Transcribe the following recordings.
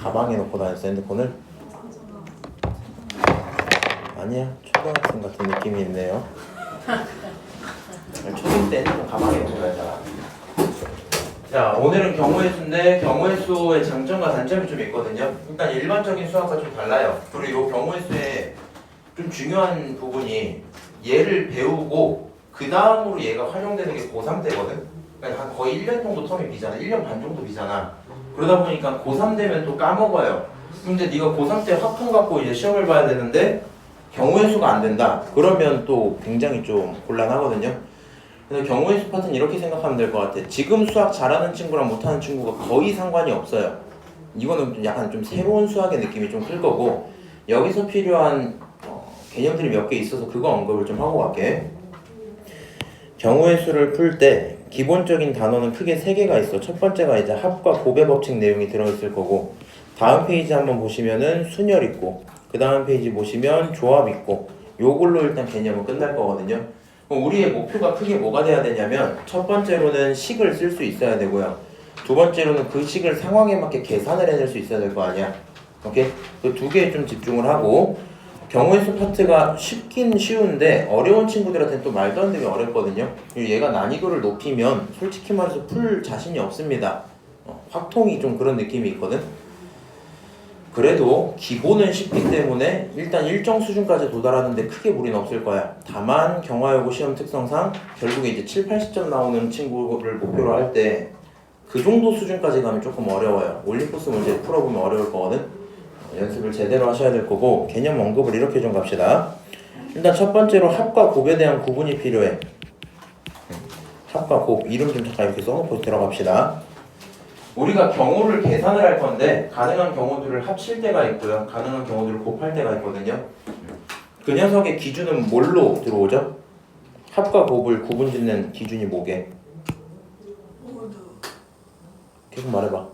가방에 놓고 다녔어 핸드폰을? 아니야 초등학생 같은 느낌이 있네요. 초딩 때 핸드폰 가방에 놓고 다녔잖아. 자 오늘은 경우의 수인데 경우의 수의 장점과 단점이 좀 있거든요. 일단 일반적인 수학과 좀 달라요. 그리고 이 경우의 수의 좀 중요한 부분이 얘를 배우고 그 다음으로 얘가 활용되는 게 고3 때거든. 그러니까 한 거의 1년 정도 텀이 비잖아. 1년 반 정도 비잖아. 그러다 보니까 고3 되면 또 까먹어요. 근데 네가 고3 때 학통 갖고 이제 시험을 봐야 되는데 경우의 수가 안 된다. 그러면 또 굉장히 좀 곤란하거든요. 그래서 경우의 수 파트는 이렇게 생각하면 될 것 같아. 지금 수학 잘하는 친구랑 못하는 친구가 거의 상관이 없어요. 이거는 약간 좀 새로운 수학의 느낌이 좀 클 거고 여기서 필요한 개념들이 몇 개 있어서 그거 언급을 좀 하고 갈게. 경우의 수를 풀 때 기본적인 단어는 크게 3개가 있어. 첫 번째가 이제 합과 곱의 법칙 내용이 들어있을 거고 다음 페이지 한번 보시면은 순열 있고 그 다음 페이지 보시면 조합 있고 요걸로 일단 개념은 끝날 거거든요. 그럼 우리의 목표가 크게 뭐가 돼야 되냐면 첫 번째로는 식을 쓸 수 있어야 되고요. 두 번째로는 그 식을 상황에 맞게 계산을 해낼 수 있어야 될 거 아니야. 오케이? 그 두 개에 좀 집중을 하고 경우의 수 파트가 쉽긴 쉬운데 어려운 친구들한테는 또 말도 안 되게 어렵거든요. 그리고 얘가 난이도를 높이면 솔직히 말해서 풀 자신이 없습니다. 확통이 좀 그런 느낌이 있거든. 그래도 기본은 쉽기 때문에 일단 일정 수준까지 도달하는데 크게 무리는 없을 거야. 다만 경화여고 시험 특성상 결국에 이제 7, 80점 나오는 친구를 목표로 할 때 그 정도 수준까지 가면 조금 어려워요. 올림포스 문제 풀어보면 어려울 거거든. 연습을 제대로 하셔야 될 거고 개념 언급을 이렇게 좀 갑시다. 일단 첫 번째로 합과 곱에 대한 구분이 필요해. 합과 곱 이름 좀 잠깐 이렇게 써놓고 들어갑시다. 우리가 경우를 계산을 할 건데 가능한 경우들을 합칠 때가 있고요. 가능한 경우들을 곱할 때가 있거든요. 그 녀석의 기준은 뭘로 들어오죠? 합과 곱을 구분 짓는 기준이 뭐게? 모두. 계속 말해봐.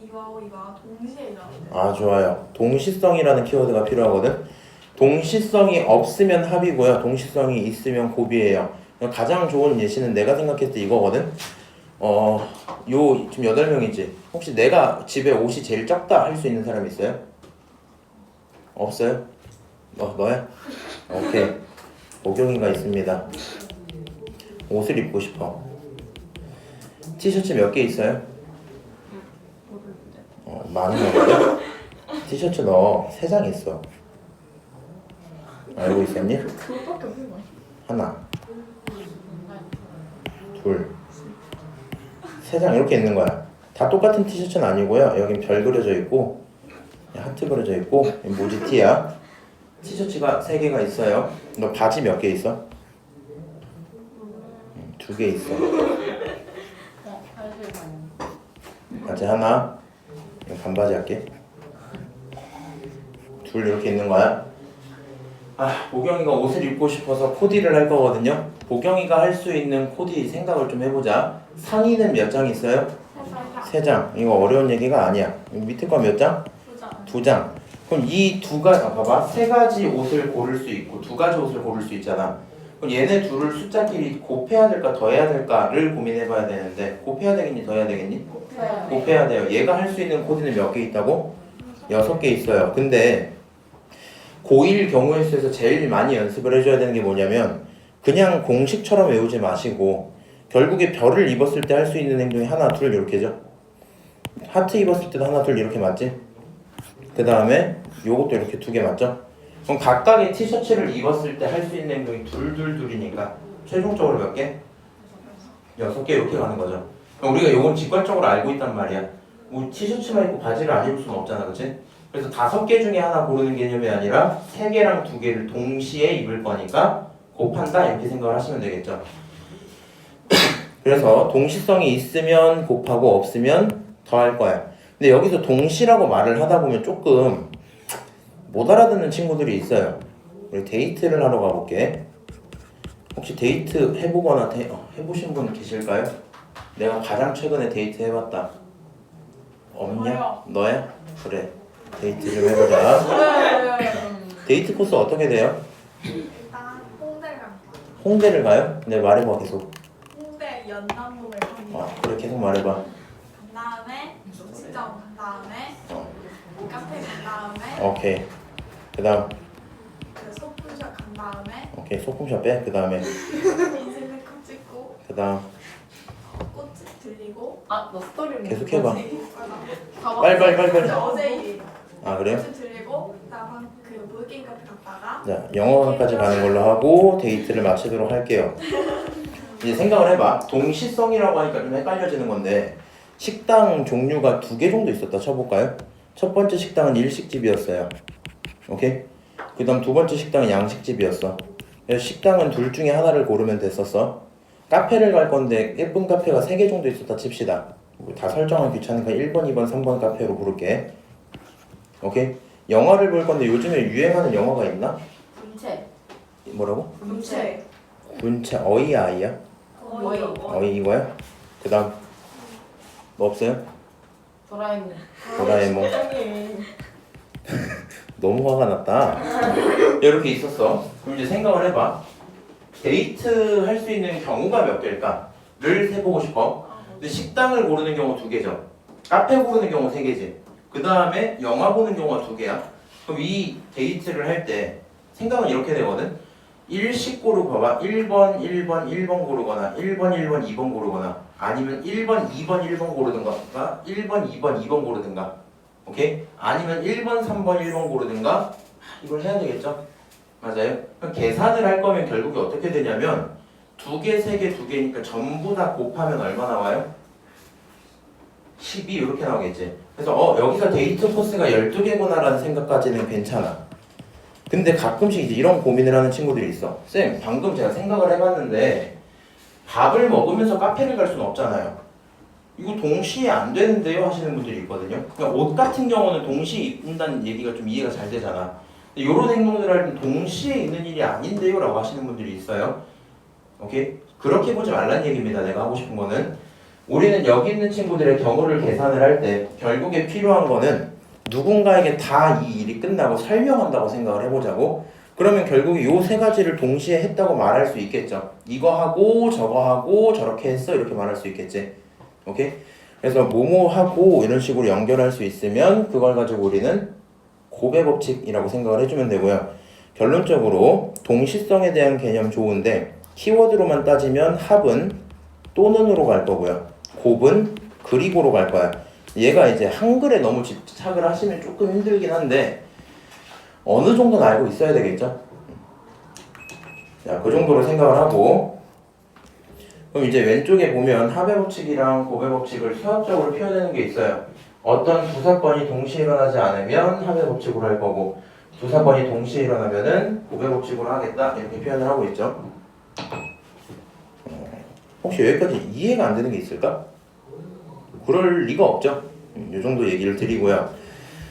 이거하고 이거랑 동시에 일어나는데. 아 좋아요. 동시성이라는 키워드가 필요하거든. 동시성이 없으면 합이고요. 동시성이 있으면 곱이에요. 가장 좋은 예시는 내가 생각했을 때 이거거든. 요 지금 8명이지. 혹시 내가 집에 옷이 제일 적다 할 수 있는 사람 있어요? 없어요? 너야? 오케이. 보경이가 있습니다. 옷을 입고 싶어. 티셔츠 몇 개 있어요? 많은 거거든? 티셔츠 너 3장 있어. 알고 있었니? 그것밖에 없는 거야. 하나, 둘, 3장 이렇게 있는 거야. 다 똑같은 티셔츠는 아니고요. 여긴 별 그려져 있고 하트 그려져 있고 모지티야. 티셔츠가 3개가 있어요. 너 바지 몇 개 있어? 2개 있어. 바지 하나. 반바지 할게. 둘 이렇게 있는 거야. 보경이가 옷을 입고 싶어서 코디를 할 거거든요. 보경이가 할 수 있는 코디 생각을 좀 해보자. 상의는 몇 장 있어요? 3장. 이거 어려운 얘기가 아니야. 밑에 거 몇 장? 2장. 그럼 이 두 가지, 봐봐. 3가지 옷을 고를 수 있고 2가지 옷을 고를 수 있잖아. 그럼 얘네 둘을 숫자끼리 곱해야 될까 더해야 될까를 고민해봐야 되는데 곱해야 되겠니 더해야 되겠니? 곱해야 돼요. 얘가 할 수 있는 코디는 몇 개 있다고? 6개 있어요. 근데 고1 경우의 수에서 제일 많이 연습을 해줘야 되는 게 뭐냐면 그냥 공식처럼 외우지 마시고 결국에 별을 입었을 때 할 수 있는 행동이 하나 둘 이렇게죠. 하트 입었을 때도 하나 둘 이렇게 맞지? 그 다음에 요것도 이렇게 2개 맞죠? 그럼 각각의 티셔츠를 입었을 때 할 수 있는 행동이 둘이니까 최종적으로 몇 개? 6개 이렇게 가는 거죠. 그럼 우리가 요건 직관적으로 알고 있단 말이야. 우리 티셔츠만 입고 바지를 안 입을 수는 없잖아, 그치? 그래서 5개 중에 하나 고르는 개념이 아니라 3개랑 2개를 동시에 입을 거니까 곱한다 이렇게 생각을 하시면 되겠죠. 그래서 동시성이 있으면 곱하고 없으면 더할 거야. 근데 여기서 동시라고 말을 하다 보면 조금 못 알아듣는 친구들이 있어요. 우리 데이트를 하러 가볼게. 혹시 데이트 해보거나 해보신 분 계실까요? 내가 가장 최근에 데이트 해봤다. 없냐? 저요. 너야? 그래. 데이트 좀 해보자. 데이트 코스 어떻게 돼요? 일단 홍대를 갑니다. 홍대를 가요? 네 말해봐 계속. 홍대 연남동을 갑니다. 그래 계속 말해봐. 간다. 다음에 직접 간 다음에 카페 간 다음에 오케이. 그 다음 그 소품샵 간 다음에 오케이 소품샵 빼. 그 다음에 인생 메이크업 찍고 그 다음 꽃 들리고 아, 너 스토리를 계속 해봐. 봐봐. 빨리. 진짜 어제 일이 아 그래요? 꽃 들리고 그다음 그 보드게임 카페 갔다가 자 영어관까지 가는 걸로 하고 데이트를 마치도록 할게요. 이제 생각을 해봐. 동시성이라고 하니까 좀 헷갈려지는 건데 식당 종류가 2개 정도 있었다 쳐볼까요? 첫 번째 식당은 일식집이었어요. 오케이? 그 다음 두 번째 식당은 양식집이었어. 그래서 식당은 둘 중에 하나를 고르면 됐었어. 카페를 갈 건데 예쁜 카페가 3개 정도 있었다 칩시다. 다 설정하기 귀찮으니까 1번, 2번, 3번 카페로 부를게. 오케이? 영화를 볼 건데 요즘에 유행하는 영화가 있나? 군체. 뭐라고? 문체 군체 어이 아이야? 어이 이거야? 그 다음 뭐 없어요? 도라에몽. 도라에몽. 너무 화가 났다. 이렇게 있었어. 그럼 이제 생각을 해봐. 데이트 할 수 있는 경우가 몇 개일까?를 세보고 싶어. 근데 식당을 고르는 경우 2개죠. 카페 고르는 경우 3개지. 그 다음에 영화 보는 경우가 2개야. 그럼 이 데이트를 할 때 생각은 이렇게 되거든. 일식 고르고 봐봐. 1번, 1번 고르거나 1번, 2번 고르거나 아니면 1번, 2번, 1번 고르든가 1번, 2번, 2번 고르든가 오케이? 아니면 1번, 3번, 1번 고르든가 이걸 해야 되겠죠? 맞아요? 그럼 계산을 할 거면 결국에 어떻게 되냐면 2개, 3개, 2개니까 전부 다 곱하면 얼마 나와요? 12 이렇게 나오겠지. 그래서 여기서 데이트 코스가 12개구나 라는 생각까지는 괜찮아. 근데 가끔씩 이제 이런 고민을 하는 친구들이 있어. 쌤, 방금 제가 생각을 해봤는데 밥을 먹으면서 카페를 갈 수는 없잖아요. 이거 동시에 안 되는데요? 하시는 분들이 있거든요. 그러니까 옷 같은 경우는 동시에 입는다는 얘기가 좀 이해가 잘 되잖아. 근데 이런 행동들을 할 때 동시에 있는 일이 아닌데요? 라고 하시는 분들이 있어요. 오케이? 그렇게 보지 말란 얘기입니다. 내가 하고 싶은 거는 우리는 여기 있는 친구들의 경우를 계산을 할 때 결국에 필요한 거는 누군가에게 다 이 일이 끝나고 설명한다고 생각을 해보자고. 그러면 결국에 요 3가지를 동시에 했다고 말할 수 있겠죠. 이거 하고 저거 하고 저렇게 했어 이렇게 말할 수 있겠지. 오케이? 그래서 뭐뭐 하고 이런 식으로 연결할 수 있으면 그걸 가지고 우리는 고배 법칙이라고 생각을 해주면 되고요. 결론적으로 동시성에 대한 개념 좋은데 키워드로만 따지면 합은 또는으로 갈 거고요. 곱은 그리고로 갈 거야. 얘가 이제 한글에 너무 집착을 하시면 조금 힘들긴 한데 어느 정도는 알고 있어야 되겠죠? 자, 그 정도로 생각을 하고 그럼 이제 왼쪽에 보면 합의 법칙이랑 곱의 법칙을 수학적으로 표현하는 게 있어요. 어떤 두 사건이 동시에 일어나지 않으면 합의 법칙으로 할 거고 두 사건이 동시에 일어나면은 곱의 법칙으로 하겠다 이렇게 표현을 하고 있죠. 혹시 여기까지 이해가 안 되는 게 있을까? 그럴 리가 없죠. 이 정도 얘기를 드리고요.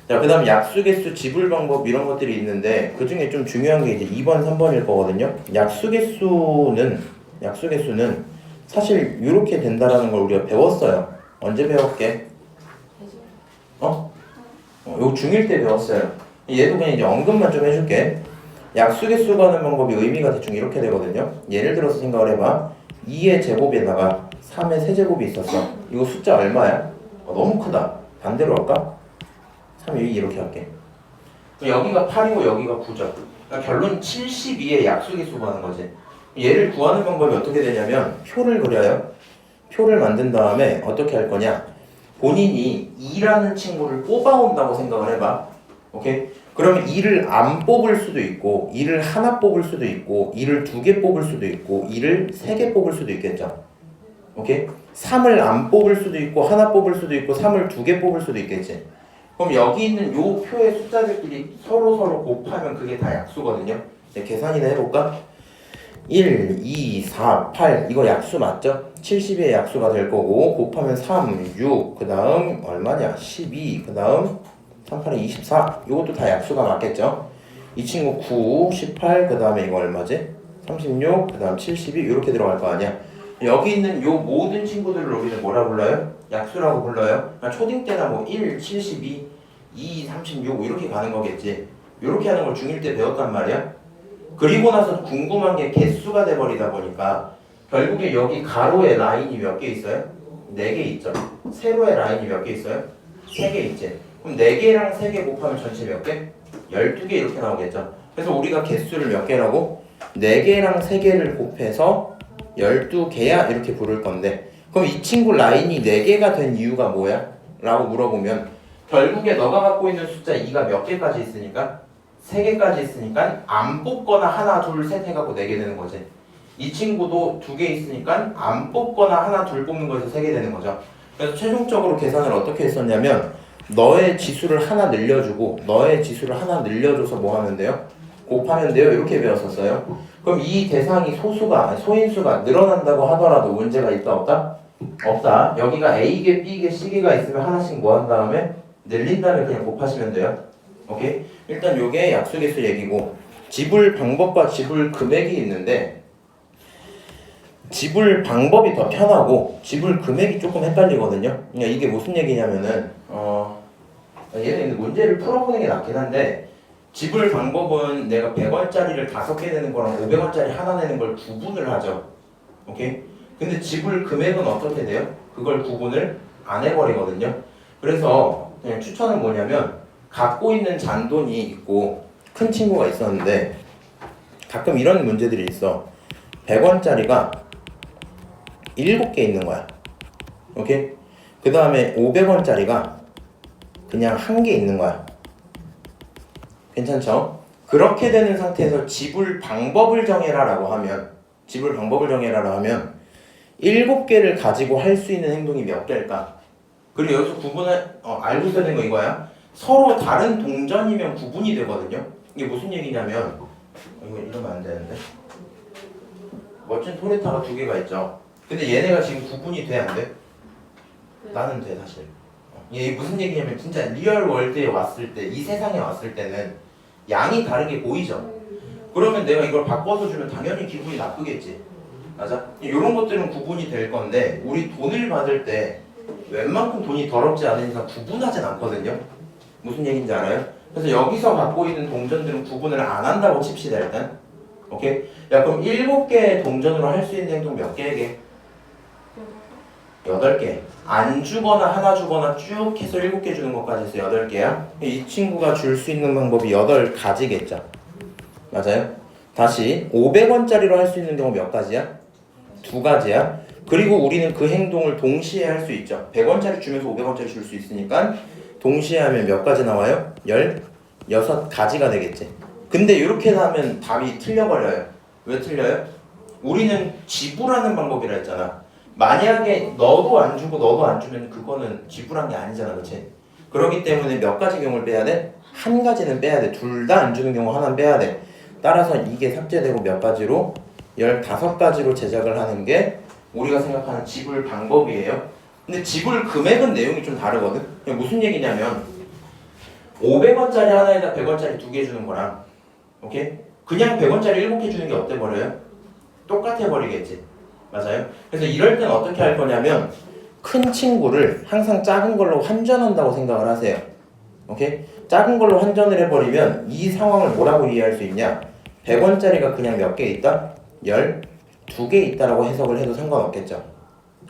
자, 그 다음 약수개수, 지불 방법 이런 것들이 있는데 그 중에 좀 중요한 게 이제 2번, 3번일 거거든요. 약수개수는 사실 이렇게 된다라는 걸 우리가 배웠어요. 언제 배웠게? 요 중1 때 배웠어요. 얘도 그냥 이제 언급만 좀 해줄게. 약수개수 가는 방법이 의미가 대충 이렇게 되거든요. 예를 들어서 생각을 해봐. 2의 제곱에다가 3의 세제곱이 있었어. 이거 숫자 얼마야? 너무 크다. 반대로 할까? 3, 2 이렇게 할게. 여기가 8이고 여기가 9죠. 그러니까 결론 72의 약수개수 구하는 거지. 얘를 구하는 방법이 어떻게 되냐면 표를 그려요. 표를 만든 다음에 어떻게 할 거냐? 본인이 2라는 친구를 뽑아온다고 생각을 해봐. 오케이? 그러면 2를 안 뽑을 수도 있고 2를 하나 뽑을 수도 있고 2를 2개 뽑을 수도 있고 2를 3개 뽑을 수도 있겠죠. 오케이? 3을 안 뽑을 수도 있고 하나 뽑을 수도 있고 3을 2개 뽑을 수도 있겠지. 그럼 여기 있는 요 표의 숫자들끼리 서로 곱하면 그게 다 약수거든요. 이제 계산이나 해볼까? 1, 2, 4, 8 이거 약수 맞죠? 70의 약수가 될 거고 곱하면 3, 6 그 다음 얼마냐? 12 그 다음 3, 8에 24 이것도 다 약수가 맞겠죠? 이 친구 9, 18 그 다음에 이거 얼마지? 36 그 다음 72 이렇게 들어갈 거 아니야? 여기 있는 요 모든 친구들을 우리는 뭐라 불러요? 약수라고 불러요. 그러니까 초딩 때나 뭐 1, 72, 2, 36 이렇게 가는 거겠지. 이렇게 하는 걸 중1 때 배웠단 말이야. 그리고 나서 궁금한 게 개수가 돼버리다 보니까 결국에 여기 가로에 라인이 몇 개 있어요? 4개 있죠. 세로의 라인이 몇 개 있어요? 3개 있지. 그럼 4개랑 3개 곱하면 전체 몇 개? 12개 이렇게 나오겠죠. 그래서 우리가 개수를 몇 개라고? 4개랑 3개를 곱해서 12개야 이렇게 부를 건데, 그럼 이 친구 라인이 4개가 된 이유가 뭐야? 라고 물어보면 결국에 너가 갖고 있는 숫자 2가 몇 개까지 있으니까? 3개까지 있으니까 안 뽑거나 하나 둘 셋 해갖고 4개 되는 거지. 이 친구도 2개 있으니까 안 뽑거나 하나 둘 뽑는 거에서 3개 되는 거죠. 그래서 최종적으로 계산을 어떻게 했었냐면 너의 지수를 하나 늘려주고 너의 지수를 하나 늘려줘서 뭐 하면 돼요? 곱하면 돼요. 이렇게 배웠었어요. 그럼 이 대상이 소인수가 늘어난다고 하더라도 문제가 있다 없다? 없다. 여기가 A개, B개, C개가 있으면 하나씩 뭐 한 다음에 늘린 다음에 그냥 곱하시면 돼요. 오케이? 일단 요게 약수개수 얘기고, 지불 방법과 지불 금액이 있는데 지불 방법이 더 편하고 지불 금액이 조금 헷갈리거든요. 그러니까 이게 무슨 얘기냐면은 얘는 문제를 풀어보는 게 낫긴 한데, 지불 방법은 내가 100원짜리를 5개 내는 거랑 500원짜리 하나 내는 걸 구분을 하죠. 오케이? 근데 지불 금액은 어떻게 돼요? 그걸 구분을 안 해버리거든요. 그래서 그냥 추천은 뭐냐면, 갖고 있는 잔돈이 있고 큰 친구가 있었는데 가끔 이런 문제들이 있어. 100원짜리가 7개 있는 거야. 오케이? 그 다음에 500원짜리가 그냥 1개 있는 거야. 괜찮죠? 그렇게 되는 상태에서 지불 방법을 정해라 라고 하면 7개를 가지고 할 수 있는 행동이 몇 개일까? 그리고 여기서 구분을 알고 있어야 되는 거 이거야. 서로 다른 동전이면 구분이 되거든요. 이게 무슨 얘기냐면, 이거 이러면 안 되는데, 멋진 토레타가 2개가 있죠. 근데 얘네가 지금 구분이 돼 안 돼? 나는 돼 사실. 이게 무슨 얘기냐면 진짜 리얼 월드에 왔을 때, 이 세상에 왔을 때는 양이 다르게 보이죠. 그러면 내가 이걸 바꿔서 주면 당연히 기분이 나쁘겠지. 맞아? 이런 것들은 구분이 될 건데, 우리 돈을 받을 때 웬만큼 돈이 더럽지 않은 이상 구분하진 않거든요. 무슨 얘기인지 알아요? 그래서 여기서 갖고 있는 동전들은 구분을 안 한다고 칩시다 일단. 오케이? 야 그럼 7개의 동전으로 할 수 있는 행동 몇 개에게? 8개. 안 주거나 하나 주거나 쭉 해서 7개 주는 것까지 해서 8개야. 이 친구가 줄 수 있는 방법이 8가지겠죠. 맞아요? 다시 500원짜리로 할 수 있는 경우 몇 가지야? 2가지야. 그리고 우리는 그 행동을 동시에 할 수 있죠. 100원짜리 주면서 500원짜리 줄 수 있으니까 동시에 하면 몇 가지 나와요? 16가지가 되겠지. 근데 이렇게 하면 답이 틀려버려요. 왜 틀려요? 우리는 지불하는 방법이라 했잖아. 만약에 너도 안 주고 너도 안 주면 그거는 지불한 게 아니잖아. 그치? 그렇기 때문에 몇 가지 경우를 빼야 돼? 한 가지는 빼야 돼. 둘 다 안 주는 경우 하나는 빼야 돼. 따라서 이게 삭제되고 몇 가지로? 15가지로 제작을 하는 게 우리가 생각하는 지불 방법이에요. 근데 지불 금액은 내용이 좀 다르거든. 무슨 얘기냐면 500원짜리 하나에다 100원짜리 2개 주는 거랑, 오케이? 그냥 100원짜리 7개 주는 게 어때 버려요? 똑같아 버리겠지. 맞아요? 그래서 이럴 땐 어떻게 할 거냐면 큰 친구를 항상 작은 걸로 환전한다고 생각을 하세요. 오케이? 작은 걸로 환전을 해버리면 이 상황을 뭐라고 이해할 수 있냐? 100원짜리가 그냥 몇 개 있다? 12개 있다라고 해석을 해도 상관없겠죠.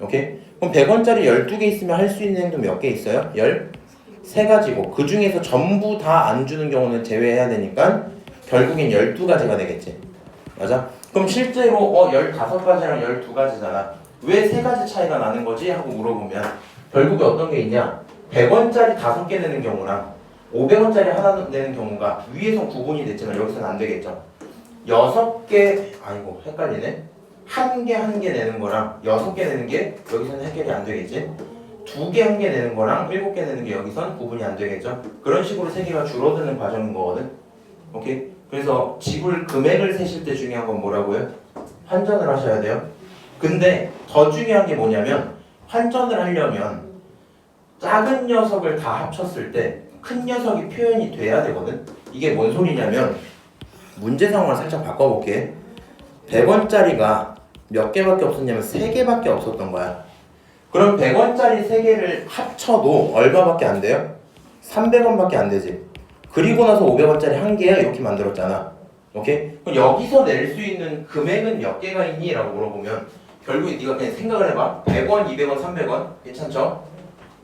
오케이? 그럼 100원짜리 12개 있으면 할 수 있는 행동 몇 개 있어요? 13가지고 그 중에서 전부 다 안 주는 경우는 제외해야 되니까 결국엔 12가지가 되겠지. 맞아? 그럼 실제로 15가지랑 12가지잖아. 왜 3가지 차이가 나는 거지? 하고 물어보면 결국에 어떤 게 있냐? 100원짜리 5개 내는 경우랑 500원짜리 하나 내는 경우가 위에선 구분이 됐지만 여기서는 안 되겠죠. 6개, 아이고 헷갈리네. 한 개 내는 거랑 6개 내는 게 여기서는 해결이 안 되겠지. 2개 1개 내는 거랑 7개 내는 게 여기선 구분이 안 되겠죠. 그런 식으로 세개가 줄어드는 과정인 거거든. 오케이? 그래서 지불 금액을 세실 때 중요한 건 뭐라고요? 환전을 하셔야 돼요. 근데 더 중요한 게 뭐냐면 환전을 하려면 작은 녀석을 다 합쳤을 때 큰 녀석이 표현이 돼야 되거든. 이게 뭔 소리냐면 문제 상황을 살짝 바꿔볼게. 100원짜리가 몇 개밖에 없었냐면 3개밖에 없었던 거야. 그럼 100원짜리 3개를 합쳐도 얼마밖에 안 돼요? 300원밖에 안 되지. 그리고 나서 500원짜리 1개야 이렇게 만들었잖아. 오케이? 그럼 여기서 낼 수 있는 금액은 몇 개가 있니? 라고 물어보면 결국에 네가 그냥 생각을 해봐. 100원, 200원, 300원 괜찮죠?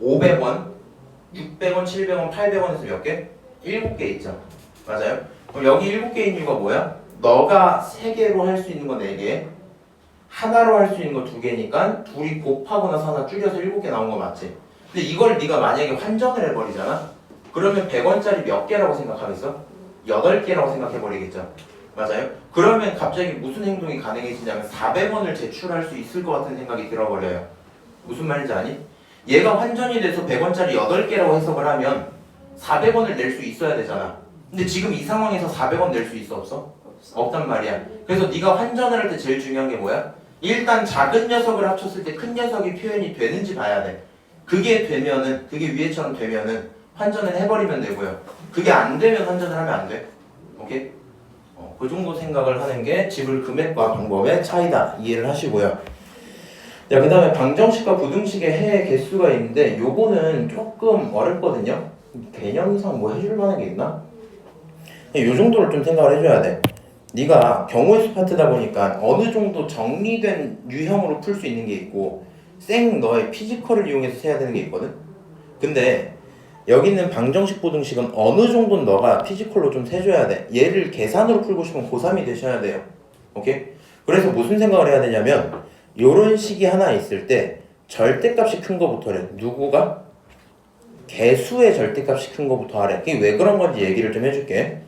500원, 600원, 700원, 800원에서 몇 개? 7개 있죠. 맞아요? 그럼 여기 7개인 이유가 뭐야? 너가 3개로 할 수 있는 거 4개, 하나로 할 수 있는 거 2개니까 둘이 곱하고 나서 하나 줄여서 7개 나온 거 맞지? 근데 이걸 네가 만약에 환전을 해버리잖아? 그러면 100원짜리 몇 개라고 생각하겠어? 8개라고 생각해버리겠죠. 맞아요? 그러면 갑자기 무슨 행동이 가능해지냐면 400원을 제출할 수 있을 것 같은 생각이 들어버려요. 무슨 말인지 아니? 얘가 환전이 돼서 100원짜리 8개라고 해석을 하면 400원을 낼 수 있어야 되잖아. 근데 지금 이 상황에서 400원 낼 수 있어 없어? 없단 말이야. 그래서 네가 환전을 할 때 제일 중요한 게 뭐야? 일단 작은 녀석을 합쳤을 때 큰 녀석이 표현이 되는지 봐야 돼. 그게 되면은, 그게 위에처럼 되면은 환전을 해버리면 되고요. 그게 안 되면 환전을 하면 안 돼. 오케이? 그 정도 생각을 하는 게 지불 금액과 방법의 차이다. 이해를 하시고요. 자, 그 다음에 방정식과 부등식의 해 개수가 있는데 요거는 조금 어렵거든요. 개념상 뭐 해줄 만한 게 있나? 요 정도를 좀 생각을 해줘야 돼. 네가 경우의 수 파트다 보니까 어느 정도 정리된 유형으로 풀 수 있는 게 있고 생 너의 피지컬을 이용해서 세야 되는 게 있거든. 근데 여기 있는 방정식 부등식은 어느 정도는 너가 피지컬로 좀 세줘야 돼. 얘를 계산으로 풀고 싶으면 고3이 되셔야 돼요. 오케이? 그래서 무슨 생각을 해야 되냐면 요런 식이 하나 있을 때 절대값이 큰 거부터 해. 누구가? 개수의 절대값이 큰 거부터 하래. 그게 왜 그런 건지 얘기를 좀 해줄게.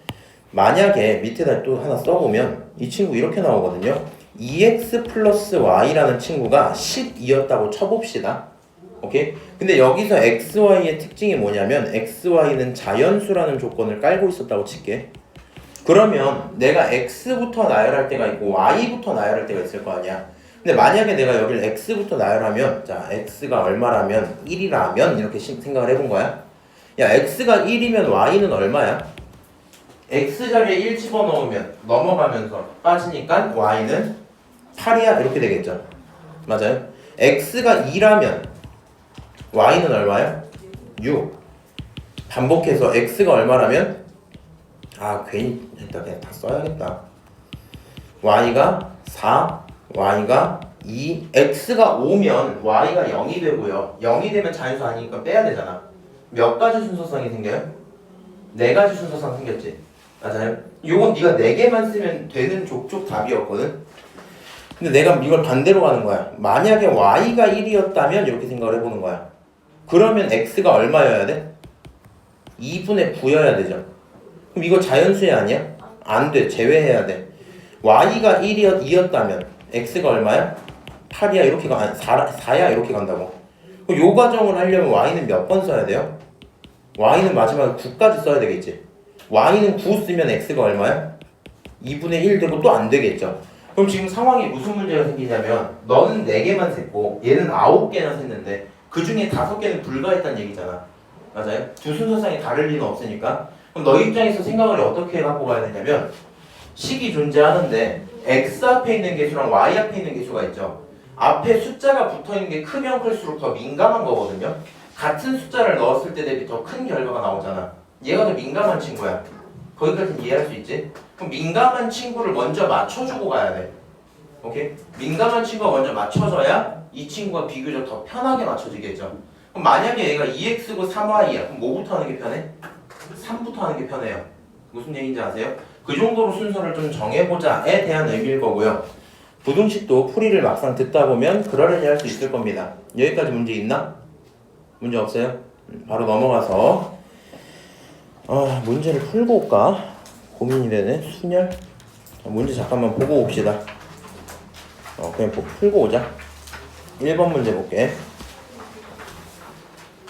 만약에 밑에다 또 하나 써보면 이 친구 이렇게 나오거든요. 2x 플러스 y라는 친구가 12였다고 쳐봅시다. 오케이? 근데 여기서 xy의 특징이 뭐냐면 xy는 자연수라는 조건을 깔고 있었다고 칠게. 그러면 내가 x부터 나열할 때가 있고 y부터 나열할 때가 있을 거 아니야. 근데 만약에 내가 여기를 x부터 나열하면 자 x가 얼마라면 1이라면 이렇게 생각을 해본 거야. 야 x가 1이면 y는 얼마야? x자리에 1 집어넣으면 넘어가면서 빠지니까 y는 8이야 이렇게 되겠죠. 맞아요? x가 2라면 y는 얼마야? 6. 반복해서 x가 얼마라면 괜히 일단 그냥 다 써야겠다. y가 4, y가 2, x가 5면 y가 0이 되고요. 0이 되면 자연수 아니니까 빼야 되잖아. 몇 가지 순서상이 생겨요? 4가지 순서상 생겼지. 맞아요? 요건 네가 4개만 쓰면 되는 족족 답이었거든. 근데 내가 이걸 반대로 가는 거야. 만약에 y가 1이었다면 이렇게 생각을 해보는 거야. 그러면 x가 얼마여야 돼? 2분의 9여야 되죠. 그럼 이거 자연수야 아니야? 안 돼. 제외해야 돼. y가 2였다면 x가 얼마야? 8이야 이렇게 가, 4야 이렇게 간다고. 그럼 요 과정을 하려면 y는 몇 번 써야 돼요? y는 마지막에 9까지 써야 되겠지. y는 9 쓰면 x가 얼마야? 2분의 1 되고 또 안 되겠죠. 그럼 지금 상황이 무슨 문제가 생기냐면 너는 4개만 셌고 얘는 9개나 셌는데 그 중에 5개는 불가했다는 얘기잖아. 맞아요? 두 순서상이 다를 리는 없으니까. 그럼 너 입장에서 생각을 어떻게 갖고 가야 되냐면 식이 존재하는데 x 앞에 있는 개수랑 y 앞에 있는 개수가 있죠. 앞에 숫자가 붙어있는 게 크면 클수록 더 민감한 거거든요. 같은 숫자를 넣었을 때 대비 더 큰 결과가 나오잖아. 얘가 더 민감한 친구야. 거기까지는 이해할 수 있지? 그럼 민감한 친구를 먼저 맞춰주고 가야 돼. 오케이? 민감한 친구가 먼저 맞춰져야 이 친구가 비교적 더 편하게 맞춰지겠죠. 그럼 만약에 얘가 2x고 3y야. 그럼 뭐부터 하는 게 편해? 3부터 하는 게 편해요. 무슨 얘기인지 아세요? 그 정도로 순서를 좀 정해보자에 대한 의미일 거고요. 부등식도 풀이를 막상 듣다 보면 그러려니 할 수 있을 겁니다. 여기까지 문제 있나? 문제 없어요? 바로 넘어가서 문제를 풀고 올까? 고민이 되네. 순열? 문제 잠깐만 보고 옵시다. 그냥 풀고 오자. 1번 문제 볼게.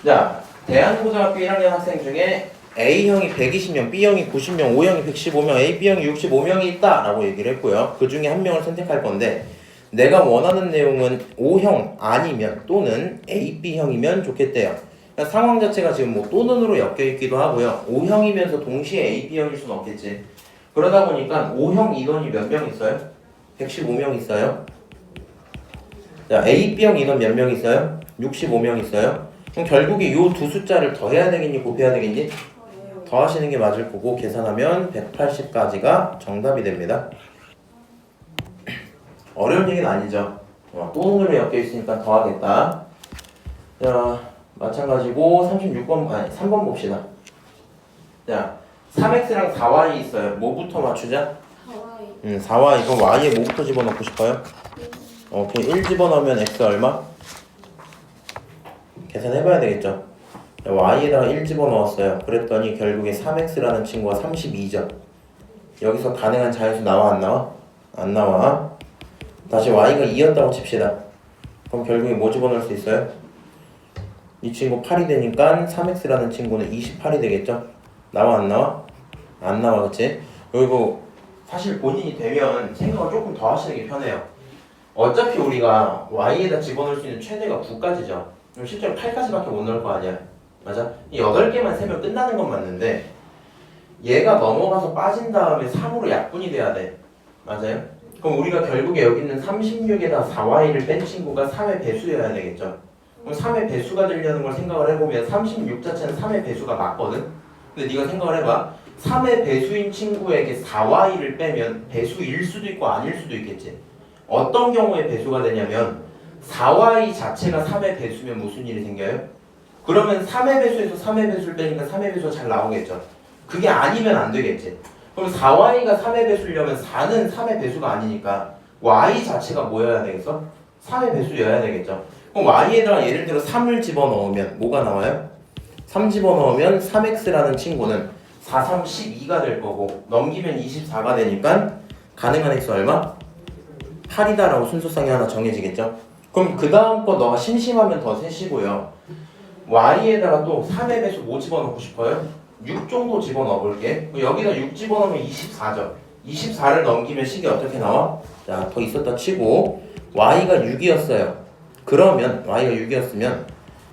자, 대한고등학교 1학년 학생 중에 A형이 120명, B형이 90명, O형이 115명, A, B형이 65명이 있다 라고 얘기를 했고요. 그 중에 한 명을 선택할 건데 내가 원하는 내용은 O형 아니면 또는 A, B형이면 좋겠대요. 그러니까 상황 자체가 지금 뭐 또는으로 엮여있기도 하고요. O형이면서 동시에 A, B형일 수는 없겠지. 그러다 보니까 O형 인원이 몇 명 있어요? 115명 있어요. 자, A, B형 인원 몇 명 있어요? 65명 있어요. 그럼 결국에 요 두 숫자를 더해야 되겠니? 곱해야 되겠니? 더하시는 게 맞을 거고 계산하면 180까지가 정답이 됩니다. 어려운 얘기는 아니죠. 또 눈으로 엮여 있으니까 더하겠다. 자, 마찬가지고 36번, 아니 3번 봅시다. 자, 3x랑 4y 있어요. 뭐부터 맞추자? 하와이. 4y. 그럼 y에 뭐부터 집어넣고 싶어요? 오케이. 1 집어넣으면 x 얼마? 계산해봐야 되겠죠. 자, y에다가 1 집어넣었어요. 그랬더니 결국에 3x라는 친구가 32죠. 여기서 가능한 자연수 나와 안 나와? 안 나와. 다시 y가 2였다고 칩시다. 그럼 결국에 뭐 집어넣을 수 있어요? 이 친구 8이 되니까 3x라는 친구는 28이 되겠죠? 나와 안 나와? 안 나와, 그치? 그리고 사실 본인이 되면 생각을 조금 더 하시는 게 편해요. 어차피 우리가 y에다 집어넣을 수 있는 최대가 9까지죠. 그럼 실제로 8까지밖에 못 넣을 거 아니야. 맞아? 이 8개만 세면 끝나는 건 맞는데 얘가 넘어가서 빠진 다음에 3으로 약분이 돼야 돼. 맞아요? 그럼 우리가 결국에 여기 있는 36에다 4y를 뺀 친구가 3의 배수여야 되겠죠. 그럼 3의 배수가 되려는 걸 생각을 해보면 36 자체는 3의 배수가 맞거든? 근데 네가 생각을 해봐. 3의 배수인 친구에게 4y를 빼면 배수일 수도 있고 아닐 수도 있겠지. 어떤 경우에 배수가 되냐면 4y 자체가 3의 배수면 무슨 일이 생겨요? 그러면 3의 배수에서 3의 배수를 빼니까 3의 배수가 잘 나오겠죠. 그게 아니면 안 되겠지. 그럼 4y가 3의 배수려면 4는 3의 배수가 아니니까 y 자체가 뭐여야 되겠어? 3의 배수여야 되겠죠. 그럼 y에다가 예를 들어 3을 집어넣으면 뭐가 나와요? 3 집어넣으면 3x라는 친구는 4, 3, 12가 될 거고 넘기면 24가 되니까 가능한 x 얼마? 8이다라고 순서상에 하나 정해지겠죠. 그럼 그 다음 거 너가 심심하면 더 세시고요. y에다가 또 3의 배수 뭐 집어넣고 싶어요? 6 정도 집어넣어 볼게. 여기다 6 집어넣으면 24죠. 24를 넘기면 식이 어떻게 나와? 자, 더 있었다 치고 y가 6이었어요. 그러면 y가 6이었으면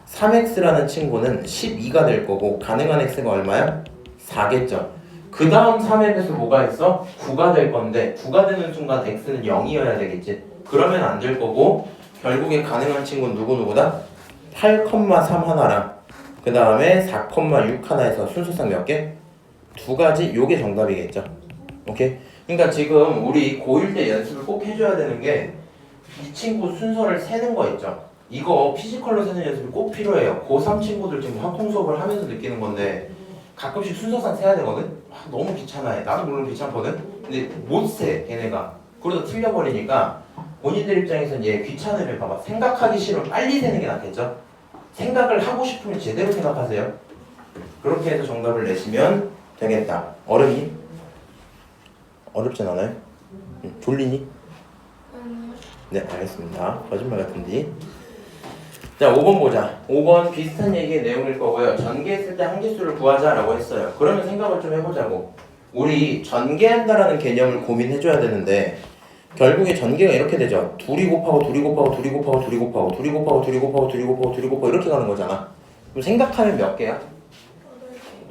3x라는 친구는 12가 될 거고 가능한 x가 얼마야? 4겠죠. 그 다음 3의 배수 뭐가 있어? 9가 될 건데 9가 되는 순간 x는 0이어야 되겠지. 그러면 안 될 거고 결국에 가능한 친구는 누구누구다? 8,3 하나랑 그 다음에 4,6 하나에서 순서상 몇 개? 2가지. 요게 정답이겠죠. 오케이? 그러니까 지금 우리 고1 때 연습을 꼭 해줘야 되는 게 이 친구 순서를 세는 거 있죠. 이거 피지컬로 세는 연습이 꼭 필요해요. 고3 친구들 지금 확통 수업을 하면서 느끼는 건데 가끔씩 순서상 세야 되거든? 너무 귀찮아해. 나도 물론 귀찮거든? 근데 못 세, 걔네가. 그러다 틀려버리니까 본인들 입장에서는 얘 귀찮으면 봐봐. 생각하기 싫으면 빨리 세는 게 낫겠죠? 생각을 하고 싶으면 제대로 생각하세요. 그렇게 해서 정답을 내시면 되겠다. 어렵니? 어렵진 않아요? 졸리니? 네, 알겠습니다. 거짓말 같은데. 자, 5번 보자. 5번 비슷한 얘기의 내용일 거고요. 전개했을 때 한계수를 구하자라고 했어요. 그러면 생각을 좀 해보자고. 우리 전개한다라는 개념을 고민해줘야 되는데 결국에 전개가 이렇게 되죠. 둘이 곱하고 둘이 곱하고 둘이 곱하고 둘이 곱하고 둘이 곱하고 둘이 곱하고 둘이 곱하고 둘이 곱하고 이렇게 가는 거잖아. 그럼 생각하면 몇 개야?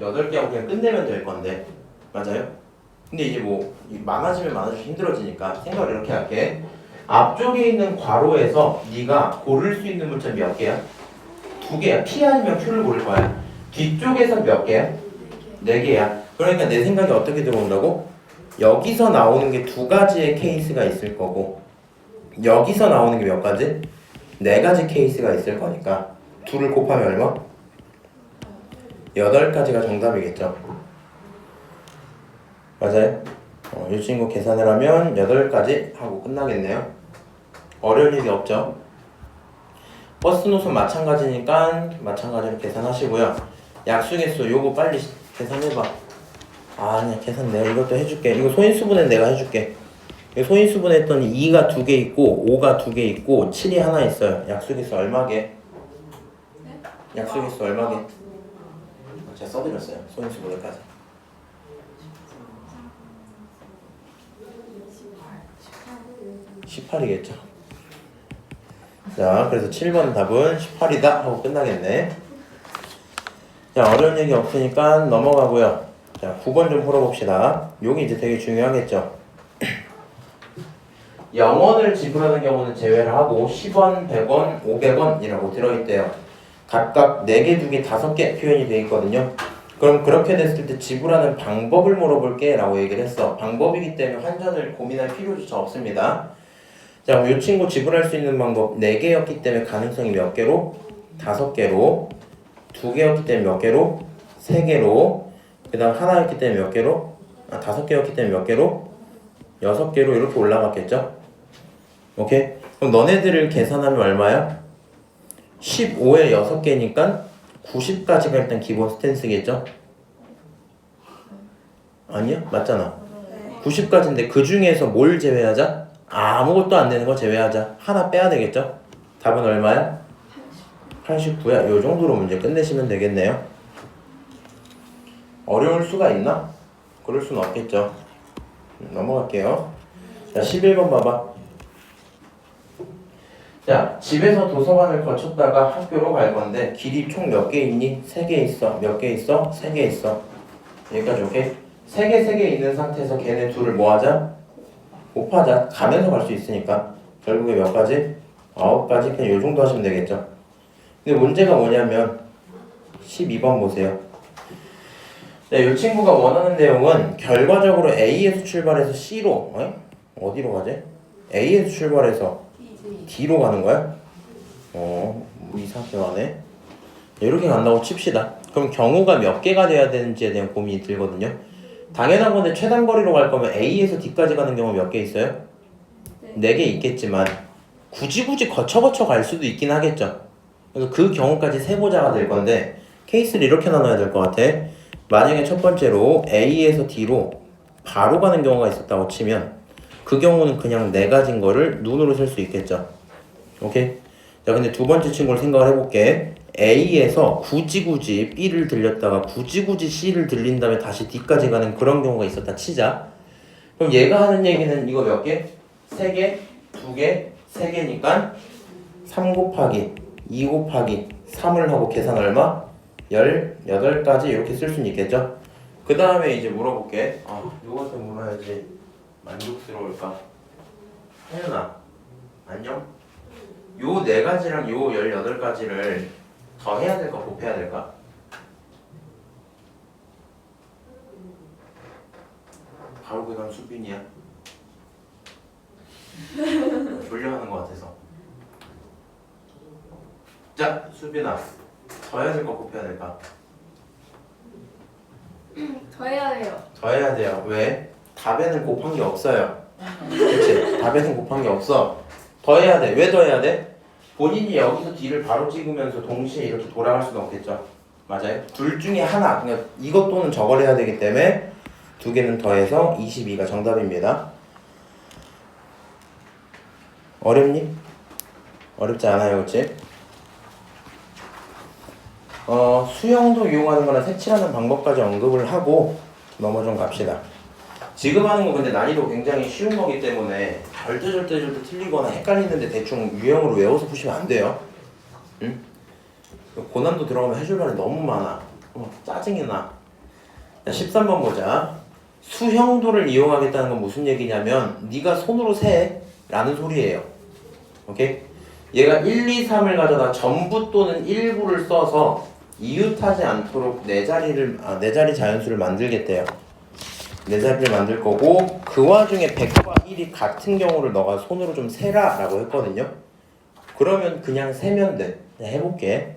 8개하고 그냥 끝내면 될 건데. 맞아요? 근데 이제 뭐 많아지면 많아지면 힘들어지니까 생각을 이렇게 할게. 앞쪽에 있는 괄호에서 네가 고를 수 있는 문자 몇 개야? 2개야. P 아니면 Q를 고를 거야. 뒤쪽에서 몇 개야? 4개야. 그러니까 내 생각이 어떻게 들어온다고? 여기서 나오는 게 2가지의 케이스가 있을 거고 여기서 나오는 게 몇 가지? 4가지 케이스가 있을 거니까 2를 곱하면 얼마? 8가지가 정답이겠죠. 맞아요? 이 친구 계산을 하면 8가지 하고 끝나겠네요. 어려운 일이 없죠. 버스 노선 마찬가지니까 마찬가지로 계산하시고요. 약수개수 요거 빨리 계산해봐. 아니야, 계산 내가 이것도 해줄게. 이거 소인수분해 내가 해줄게. 소인수분해 했더니 2가 2개 있고 5가 2개 있고 7이 하나 있어요. 약수개수 얼마게? 약수개수 얼마게? 제가 써드렸어요. 소인수분해까지. 18이겠죠. 자, 그래서 7번 답은 18이다 하고 끝나겠네. 자, 어려운 얘기 없으니까 넘어가고요. 자, 9번 좀 풀어봅시다. 요게 이제 되게 중요하겠죠. 0원을 지불하는 경우는 제외를 하고 10원, 100원, 500원이라고 들어있대요. 각각 4개, 2개, 5개 표현이 되어 있거든요. 그럼 그렇게 됐을 때 지불하는 방법을 물어볼게 라고 얘기를 했어. 방법이기 때문에 환전을 고민할 필요조차 없습니다. 자, 그럼 이 친구 지불할 수 있는 방법 4개였기 때문에 가능성이 몇 개로? 5개로. 2개였기 때문에 몇 개로? 3개로. 그 다음 하나였기 때문에 몇 개로? 5개였기 때문에 몇 개로? 6개로 이렇게 올라갔겠죠? 오케이? 그럼 너네들을 계산하면 얼마야? 15에 6개니까 90까지가 일단 기본 스탠스겠죠? 아니야? 맞잖아. 네. 90까지인데 그 중에서 뭘 제외하자? 아무것도 안 되는 거 제외하자. 하나 빼야 되겠죠? 답은 얼마야? 89야. 요 정도로 문제 끝내시면 되겠네요. 어려울 수가 있나? 그럴 수는 없겠죠. 넘어갈게요. 자, 11번 봐봐. 자, 집에서 도서관을 거쳤다가 학교로 갈 건데 길이 총 몇 개 있니? 3개 있어. 몇 개 있어? 3개 있어. 여기까지 오케이? 3개 있는 상태에서 걔네 둘을 뭐 하자? 곱하자. 가면서 갈 수 있으니까 결국에 몇 가지? 9가지. 그냥 요 정도 하시면 되겠죠. 근데 문제가 뭐냐면 12번 보세요. 자, 이 친구가 원하는 내용은 결과적으로 A에서 출발해서 C로 어디로 가지? A에서 출발해서 D로 가는 거야? 뭐 이상하게 가네. 이렇게 간다고 칩시다. 그럼 경우가 몇 개가 돼야 되는지에 대한 고민이 들거든요. 당연한 건데 최단 거리로 갈 거면 A에서 D까지 가는 경우 몇 개 있어요? 4개 있겠지만 굳이 거쳐 갈 수도 있긴 하겠죠. 그래서 그 경우까지 세보자가 될 건데 케이스를 이렇게 나눠야 될 것 같아. 만약에 첫 번째로 A에서 D로 바로 가는 경우가 있었다고 치면 그 경우는 그냥 4가지인 거를 눈으로 셀 수 있겠죠. 오케이? 자, 근데 두 번째 친구를 생각을 해볼게. A에서 굳이 B를 들렸다가 굳이 C를 들린 다음에 다시 D까지 가는 그런 경우가 있었다 치자. 그럼 얘가 하는 얘기는 이거 몇 개? 3개, 2개, 3개니까 3 곱하기 2 곱하기 3을 하고 계산 얼마? 18가지 이렇게 쓸 수는 있겠죠? 그 다음에 이제 물어볼게. 요것도 물어야지 만족스러울까? 혜연아, 안녕? 요 4가지랑 요 18가지를 더 해야 될까 곱해야 될까? 바로 그 다음 수빈이야. 졸려하는 것 같아서. 자, 수빈아, 더 해야 될까 곱해야 될까? 더 해야 해요. 더 해야 돼요. 왜? 답에는 곱한 게 없어요. 그치? 답에는 곱한 게 없어. 더 해야 돼. 왜 더 해야 돼? 본인이 여기서 D를 바로 찍으면서 동시에 이렇게 돌아갈 수는 없겠죠. 맞아요? 둘 중에 하나, 그러니까 이것 또는 저걸 해야 되기 때문에 2개는 더해서 22가 정답입니다. 어렵니? 어렵지 않아요, 그치? 수형도 이용하는 거나 색칠하는 방법까지 언급을 하고 넘어 좀 갑시다. 지금 하는 거 근데 난이도 굉장히 쉬운 거기 때문에 절대 틀리거나 헷갈리는데 대충 유형으로 외워서 푸시면 안 돼요. 응? 고난도 들어가면 해줄 말이 너무 많아. 짜증이 나. 자, 13번 보자. 수형도를 이용하겠다는 건 무슨 얘기냐면 네가 손으로 세 라는 소리예요. 오케이? 얘가 1, 2, 3을 가져다 전부 또는 일부를 써서 이웃하지 않도록 네 자리 자연수를 만들겠대요. 네 자리를 만들 거고 그 와중에 100과 1이 같은 경우를 너가 손으로 좀 세라 라고 했거든요. 그러면 그냥 세면 돼. 해볼게.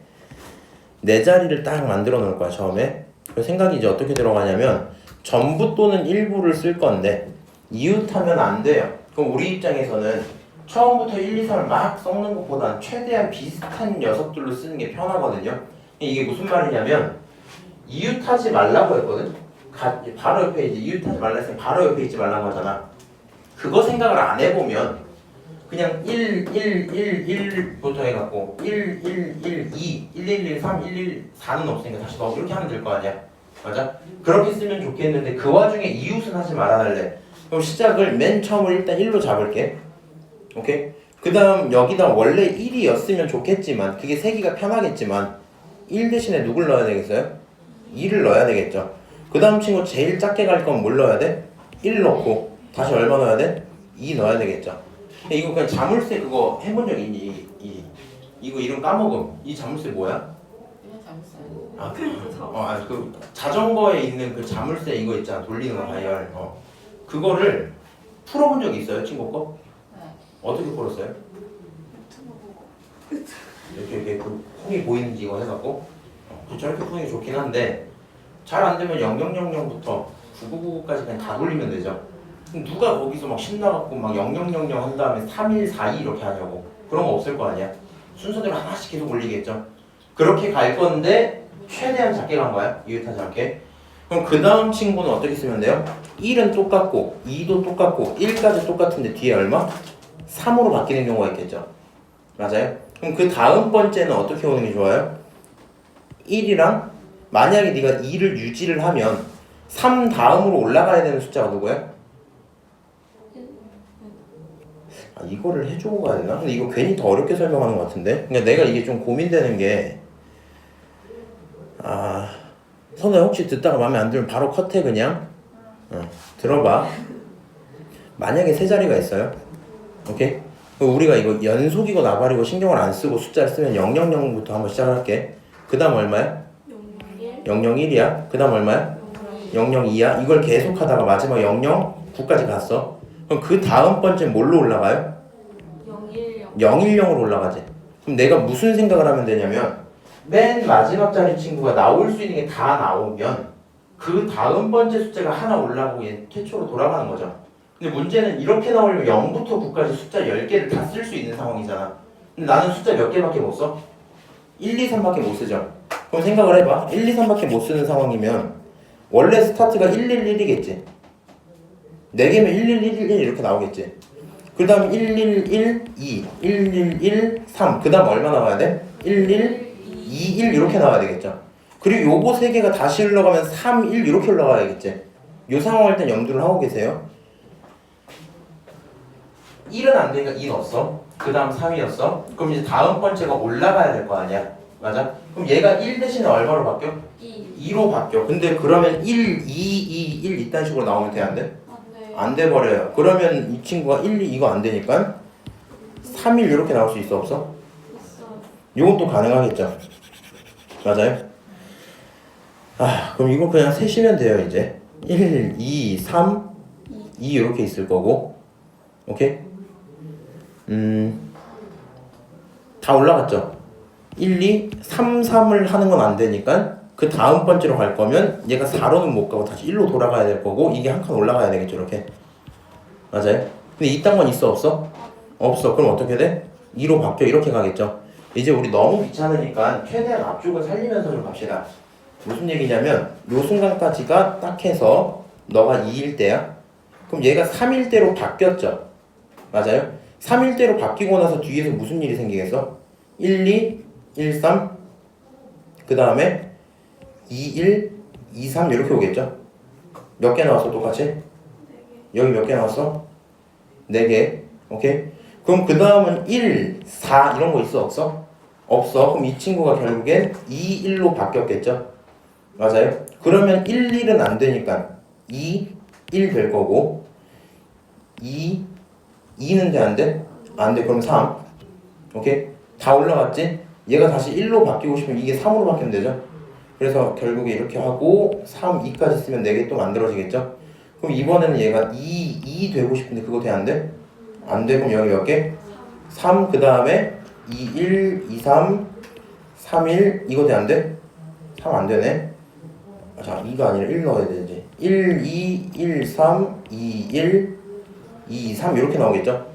네 자리를 딱 만들어 놓을 거야 처음에. 그 생각이 이제 어떻게 들어가냐면 전부 또는 일부를 쓸 건데 이웃하면 안 돼요. 그럼 우리 입장에서는 처음부터 1, 2, 3을 막 섞는 것보단 최대한 비슷한 녀석들로 쓰는 게 편하거든요. 이게 무슨 말이냐면 이웃하지 말라고 했거든. 바로 옆에 이제 이웃하지 말라 했으면 바로 옆에 있지 말라는 거잖아. 그거 생각을 안 해보면 그냥 1, 1부터 해갖고 1, 1, 1, 2, 1, 1, 1, 3, 1, 1, 4는 없으니까 다시 너 이렇게 하면 될 거 아니야. 맞아? 그렇게 쓰면 좋겠는데 그 와중에 이웃은 하지 말아달래. 그럼 시작을 맨 처음으로 일단 1로 잡을게. 오케이? 그 다음 여기다 원래 1이었으면 좋겠지만 그게 세기가 편하겠지만 1 대신에 누굴 넣어야 되겠어요? 2를 넣어야 되겠죠. 그 다음 친구 제일 작게 갈 거면 뭘 넣어야 돼? 1 넣고 다시 얼마 넣어야 돼? 2 넣어야 되겠죠. 이거 그냥 자물쇠 그거 해본 적 있니? 이거 이름 까먹음. 이 자물쇠 뭐야? 그 자전거에 있는 그 자물쇠 이거 있잖아. 돌리는 거 다이얼. 그거를 풀어본 적 있어요, 친구 거? 어떻게 풀었어요? 유튜브 보고. 이렇게 그 콩이 보이는지 이거 해갖고 저렇게 푸는 게 좋긴 한데 잘 안 되면 0000부터 9999까지 그냥 다 돌리면 되죠. 그럼 누가 거기서 막 신나갖고 막 0000 한 다음에 3142 이렇게 하냐고. 그런 거 없을 거 아니야. 순서대로 하나씩 계속 올리겠죠. 그렇게 갈 건데 최대한 작게 간 거야. 이웃하지 않게. 그럼 그 다음 친구는 어떻게 쓰면 돼요? 1은 똑같고 2도 똑같고 1까지 똑같은데 뒤에 얼마? 3으로 바뀌는 경우가 있겠죠. 맞아요? 그럼 그 다음 번째는 어떻게 오는 게 좋아요? 1이랑 만약에 네가 2를 유지를 하면 3 다음으로 올라가야 되는 숫자가 누구야? 아, 이거를 해주고 가야 되나? 근데 이거 괜히 더 어렵게 설명하는 것 같은데? 그러니까 내가 이게 좀 고민되는 게 선우야 혹시 듣다가 마음에 안 들면 바로 컷해 그냥. 들어봐. 만약에 세 자리가 있어요. 오케이? 그럼 우리가 이거 연속이고 나발이고 신경을 안 쓰고 숫자를 쓰면 000부터 한번 시작할게. 그 다음 얼마야? 001이야. 그 다음 얼마야? 002야. 이걸 계속 하다가 마지막 009까지 갔어. 그럼 그 다음 번째 뭘로 올라가요? 010으로 올라가지. 그럼 내가 무슨 생각을 하면 되냐면 맨 마지막 자리 친구가 나올 수 있는 게 다 나오면 그 다음 번째 숫자가 하나 올라가고 얘 최초로 돌아가는 거죠. 근데 문제는 이렇게 나오려면 0부터 9까지 숫자 10개를 다 쓸 수 있는 상황이잖아. 근데 나는 숫자 몇 개밖에 못 써? 1, 2, 3밖에 못 쓰죠. 그럼 생각을 해봐. 1, 2, 3밖에 못 쓰는 상황이면 원래 스타트가 111이겠지. 4개면 11111 이렇게 나오겠지. 그 다음 111, 2, 111, 3. 그 다음 얼마 나와야 돼? 11, 21 이렇게 나와야 되겠죠. 그리고 요거 3개가 다시 흘러가면 3, 1 이렇게 흘러가야겠지. 요 상황을 일단 염두를 하고 계세요. 1은 안 되니까 2 넣었어. 그 다음 3이었어. 그럼 이제 다음 번째가 올라가야 될 거 아니야. 맞아? 그럼 얘가 1 대신에 얼마로 바뀌어? 2로 바뀌어. 근데 그러면 1, 2, 2, 1 이딴 식으로 나오면 돼? 안 돼? 안 돼 버려요. 그러면 이 친구가 1, 2 이거 안 되니까 3, 1 이렇게 나올 수 있어 없어? 이건 또 가능하겠죠. 맞아요? 그럼 이거 그냥 세시면 돼요 이제. 1, 2, 3, 2 이렇게 있을 거고. 오케이? 다 올라갔죠? 1, 2, 3, 3을 하는 건 안 되니까 그 다음 번째로 갈 거면 얘가 4로는 못 가고 다시 1로 돌아가야 될 거고 이게 한 칸 올라가야 되겠죠 이렇게. 맞아요? 근데 이딴 건 있어 없어? 없어. 그럼 어떻게 돼? 2로 바뀌어 이렇게 가겠죠. 이제 우리 너무 귀찮으니까 최대한 앞쪽을 살리면서 좀 갑시다. 무슨 얘기냐면 요 순간까지가 딱 해서 너가 2일 때야. 그럼 얘가 3일 때로 바뀌었죠. 맞아요? 3일 때로 바뀌고 나서 뒤에서 무슨 일이 생기겠어? 1, 2, 1, 3 그 다음에 2, 1, 2, 3 이렇게 오겠죠? 몇 개 나왔어 똑같이? 여기 몇 개 나왔어? 4개. 오케이? 그럼 그 다음은 1, 4 이런 거 있어 없어? 없어. 그럼 이 친구가 결국엔 2, 1로 바뀌었겠죠? 맞아요? 그러면 1, 1은 안 되니까 2, 1 될 거고 2, 2는 돼 안 돼? 안 돼. 그럼 3. 오케이? 다 올라갔지? 얘가 다시 1로 바뀌고 싶으면 이게 3으로 바뀌면 되죠? 그래서 결국에 이렇게 하고 3, 2까지 쓰면 4개 또 만들어지겠죠? 그럼 이번에는 얘가 2 되고 싶은데 그거 돼 안 돼? 안 돼. 그럼 여기 몇 개? 3 그 다음에 2, 1, 2, 3, 3, 1 이거 돼 안 돼? 3 안 되네. 자, 2가 아니라 1 넣어야 되지. 1, 2, 1, 3, 2, 1, 2, 3 이렇게 나오겠죠?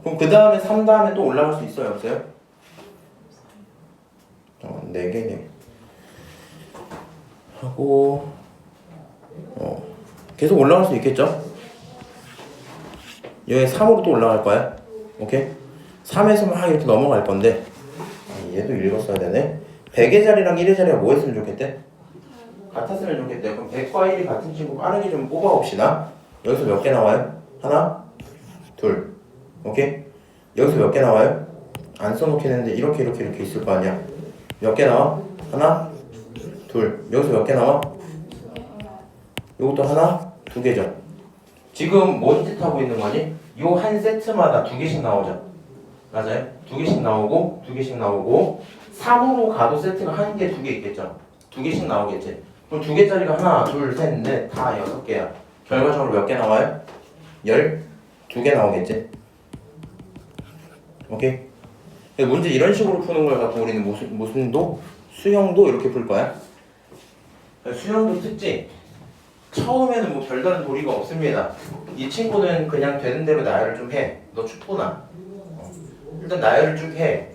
그럼 그 다음에 3 다음에 또 올라갈 수 있어요? 없어요? 4개네. 하고 계속 올라갈 수 있겠죠? 여기 3으로 또 올라갈 거야. 오케이? 3에서 막 이렇게 넘어갈 건데 얘도 읽었어야 되네. 100의 자리랑 1의 자리가 뭐 했으면 좋겠대? 같았으면 좋겠대. 그럼 100과 1이 같은 친구 빠르게 좀 뽑아봅시다. 여기서 몇 개 나와요? 하나? 둘. 오케이? 여기서 몇 개 나와요? 안 써놓긴 했는데 이렇게 있을 거 아니야. 몇 개 나와? 하나? 둘. 여기서 몇 개 나와? 요것도 하나? 2개죠. 지금 뭔 짓 하고 있는 거니? 요 한 세트마다 2개씩 나오죠. 맞아요? 2개씩 나오고 2개씩 나오고 3으로 가도 세트가 1개, 2개 있겠죠. 2개씩 나오겠지. 그럼 2개짜리가 하나, 둘, 셋, 넷, 다 6개야. 결과적으로 몇 개 나와요? 12개 나오겠지. 오케이? 문제 이런 식으로 푸는 걸 갖고 우리는 무슨 도? 수형도 이렇게 풀 거야. 수형도 특징. 처음에는 뭐 별다른 도리가 없습니다. 이 친구는 그냥 되는 대로 나열을 좀 해. 너 춥구나. 일단 나열을 쭉 해.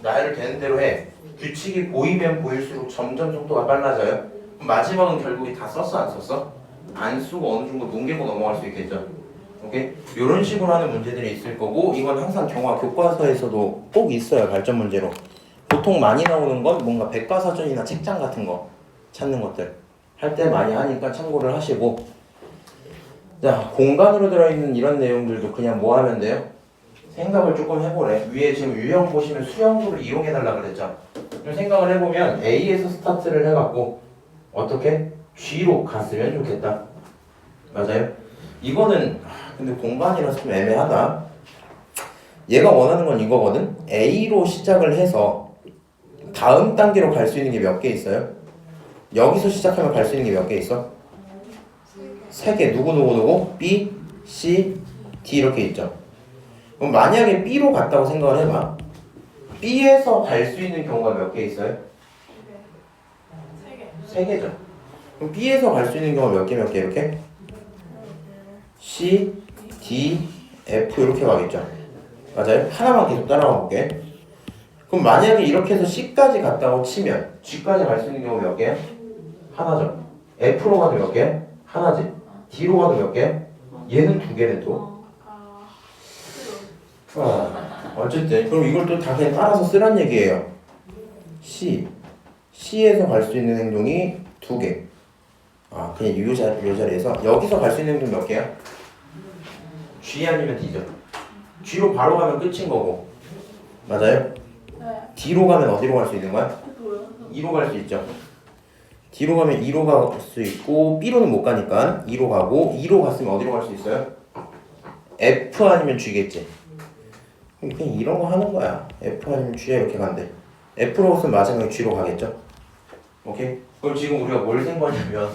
나열을 되는 대로 해. 규칙이 보이면 보일수록 점점 속도가 빨라져요. 그럼 마지막은 결국에 다 썼어 안 썼어? 안 쓰고 어느 정도 뭉개고 넘어갈 수 있겠죠. 오케이? 이런 식으로 하는 문제들이 있을 거고 이건 항상 경화 교과서에서도 꼭 있어요. 발전 문제로. 보통 많이 나오는 건 뭔가 백과사전이나 책장 같은 거 찾는 것들 할 때 많이 하니까 참고를 하시고 자 공간으로 들어있는 이런 내용들도 그냥 뭐 하면 돼요? 생각을 조금 해보래. 위에 지금 유형 보시면 수형도를 이용해달라 그랬죠. 좀 생각을 해보면 A에서 스타트를 해갖고 어떻게? G로 갔으면 좋겠다. 맞아요? 이거는 근데 공간이라서 좀 애매하다. 얘가 원하는 건 이거거든. A로 시작을 해서 다음 단계로 갈 수 있는 게 몇 개 있어요? 여기서 시작하면 갈 수 있는 게 몇 개 있어? 3개. 누구? B, C, D 이렇게 있죠. 그럼 만약에 B로 갔다고 생각을 해봐. B에서 갈 수 있는 경우가 몇 개 있어요? 3개죠. 그럼 B에서 갈 수 있는 경우가 몇 개 이렇게? C, D, F 이렇게 가겠죠. 맞아요? 하나만 계속 따라가 볼게. 그럼 만약에 이렇게 해서 C까지 갔다고 치면 G까지 갈 수 있는 경우 몇 개야? 하나죠. F로 가도 몇 개야? 하나지. D로 가도 몇 개야? 얘는 2개네 또. 어쨌든 그럼 이걸 또 다 그냥 따라서 쓰란 얘기예요. C에서 갈 수 있는 행동이 2개. 그냥 요 자리에서 여기서 갈 수 있는 행동 몇 개야? G 아니면 D죠. G로 바로 가면 끝인 거고. 맞아요? 네. D로 가면 어디로 갈 수 있는 거야? 2로 갈 수 있죠. D로 가면 2로 갈 수 있고 B로는 못 가니까 2로 가고 2로 갔으면 어디로 갈 수 있어요? F 아니면 G겠지. 그냥 이런 거 하는 거야. F 아니면 G야 이렇게 간대. F로 갔으면 마지막에 G로 가겠죠. 오케이? 그럼 지금 우리가 뭘 센 거냐면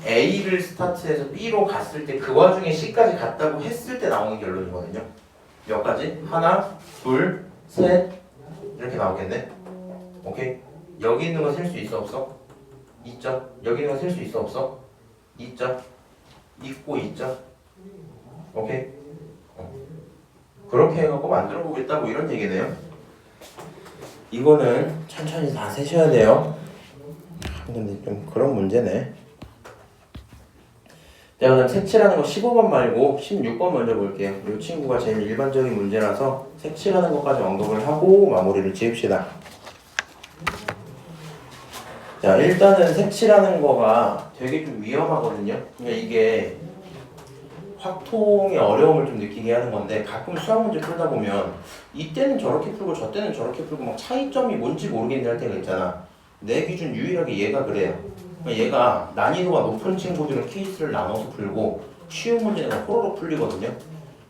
A를 스타트해서 B로 갔을 때 그 와중에 C까지 갔다고 했을 때 나오는 결론이거든요. 몇 가지? 하나, 둘, 셋 이렇게 나오겠네. 오케이? 여기 있는 거 셀 수 있어 없어? 있죠? 여기 있는 거 셀 수 있어 없어? 있죠? 있고 있죠? 오케이? 그렇게 해갖고 만들어 보겠다 뭐 이런 얘기네요. 이거는 천천히 다 세셔야 돼요. 근데 좀 그런 문제네. 자, 그럼 색칠하는 거 15번 말고 16번 먼저 볼게요. 이 친구가 제일 일반적인 문제라서 색칠하는 것까지 언급을 하고 마무리를 지읍시다. 자, 일단은 색칠하는 거가 되게 좀 위험하거든요. 그러니까 이게 확통의 어려움을 좀 느끼게 하는 건데 가끔 수학 문제 풀다 보면 이때는 저렇게 풀고 저 때는 저렇게 풀고 막 차이점이 뭔지 모르겠는 할 때가 있잖아. 내 기준 유일하게 얘가 그래요. 그러니까 얘가 난이도가 높은 친구들은 케이스를 나눠서 풀고 쉬운 문제는 호로록 풀리거든요.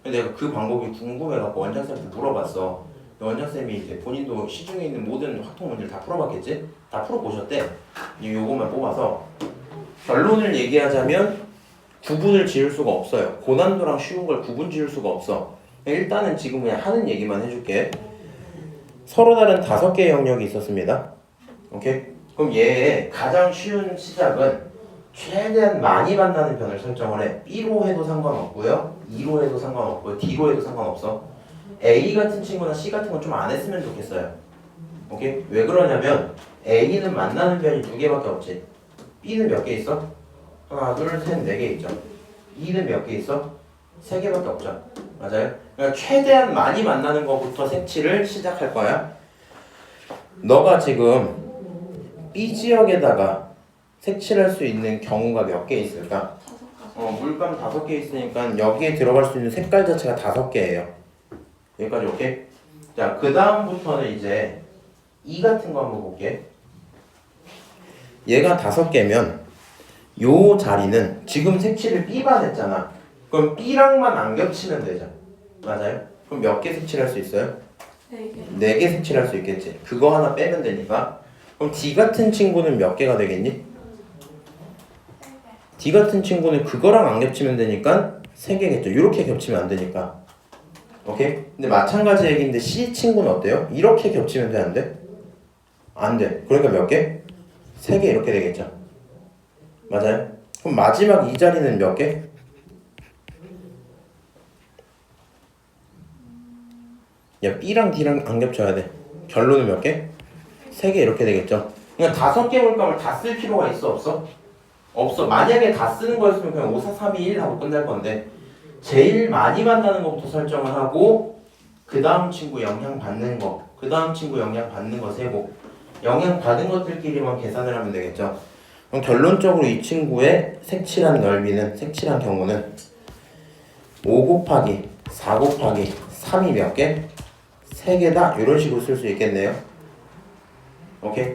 근데 내가 그 방법이 궁금해갖고 원장쌤한테 물어봤어. 원장쌤이 이제 본인도 시중에 있는 모든 확통 문제를 다 풀어봤겠지? 다 풀어보셨대. 요것만 뽑아서 결론을 얘기하자면 구분을 지을 수가 없어요. 고난도랑 쉬운 걸 구분 지을 수가 없어. 일단은 지금 그냥 하는 얘기만 해줄게. 서로 다른 5개의 영역이 있었습니다. 오케이? 그럼 얘의 가장 쉬운 시작은 최대한 많이 만나는 변을 설정을 해. B로 해도 상관없고요. 2로 해도 상관없고요. D로 해도 상관없어. A 같은 친구나 C 같은 건 좀 안 했으면 좋겠어요. 오케이? 왜 그러냐면 A는 만나는 변이 2개밖에 없지. B는 몇 개 있어? 하나, 둘, 셋, 4개 있죠. 2는 몇 개 있어? 3개밖에 없죠. 맞아요? 그러니까 최대한 많이 만나는 것부터 색칠을 시작할 거야. 너가 지금 B 지역에다가 색칠할 수 있는 경우가 몇 개 있을까? 물감 5개 있으니까 여기에 들어갈 수 있는 색깔 자체가 5개예요. 여기까지 오케이? 자, 그 다음부터는 이제 E 같은 거 한번 볼게. 얘가 5개면 요 자리는 지금 색칠을 B만 했잖아. 그럼 B랑만 안 겹치면 되죠. 맞아요? 그럼 몇 개 색칠할 수 있어요? 4개 색칠할 수 있겠지. 그거 하나 빼면 되니까. 그럼 D 같은 친구는 몇 개가 되겠니? D 같은 친구는 그거랑 안 겹치면 되니까 3개겠죠. 이렇게 겹치면 안 되니까. 오케이? 근데 마찬가지 얘기인데 C 친구는 어때요? 이렇게 겹치면 돼, 안 돼? 안 돼. 그러니까 몇 개? 3개 이렇게 되겠죠. 맞아요? 그럼 마지막 이 자리는 몇 개? 야, B랑 D랑 안 겹쳐야 돼. 결론은 몇 개? 3개 이렇게 되겠죠. 그러니까 5개 물감을 다 쓸 필요가 있어, 없어? 없어. 만약에 다 쓰는 거였으면 그냥 5, 4, 3, 2, 1 하고 끝날 건데 제일 많이 만나는 것부터 설정을 하고 그 다음 친구 영향 받는 거, 그 다음 친구 영향 받는 거 세고 영향 받은 것들끼리만 계산을 하면 되겠죠. 그럼 결론적으로 이 친구의 색칠한 넓이는, 색칠한 경우는 5 곱하기 4 곱하기 3이 몇 개? 3개다. 이런 식으로 쓸 수 있겠네요. 오케이?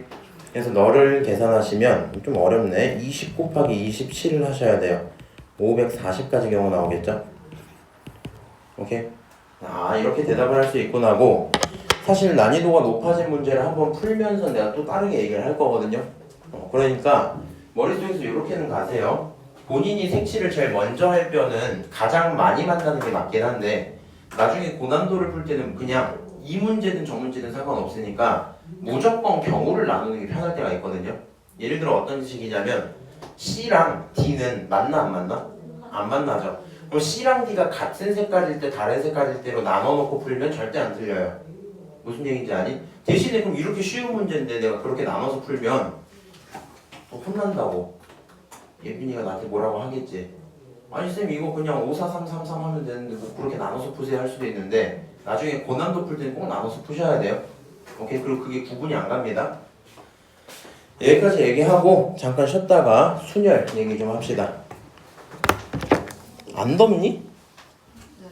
그래서 너를 계산하시면 좀 어렵네. 20 곱하기 27을 하셔야 돼요. 540까지 경우 나오겠죠? 오케이? 아, 이렇게 대답을 할 수 있구나 하고, 사실 난이도가 높아진 문제를 한번 풀면서 내가 또 다르게 얘기를 할 거거든요. 그러니까 머릿속에서 이렇게는 가세요. 본인이 색칠을 제일 먼저 할 뼈는 가장 많이 만나는 게 맞긴 한데 나중에 고난도를 풀 때는 그냥 이 문제든 저 문제든 상관없으니까 무조건 경우를 나누는 게 편할 때가 있거든요. 예를 들어 어떤 식이냐면 C랑 D는 맞나 안 맞나? 안 만나죠. 그럼 C랑 D가 같은 색깔일 때 다른 색깔일 때로 나눠놓고 풀면 절대 안 틀려요. 무슨 얘기인지 아니? 대신에 그럼 이렇게 쉬운 문제인데 내가 그렇게 나눠서 풀면 또 혼난다고. 예빈이가 나한테 뭐라고 하겠지. 아니 쌤 이거 그냥 5, 4, 3, 3, 3 하면 되는데 뭐 그렇게 나눠서 푸세요 할 수도 있는데 나중에 고난도 풀 때는 꼭 나눠서 푸셔야 돼요. 오케이? 그리고 그게 구분이 안 갑니다. 여기까지 얘기하고 잠깐 쉬었다가 순열 얘기 좀 합시다. 안 덥니? 네.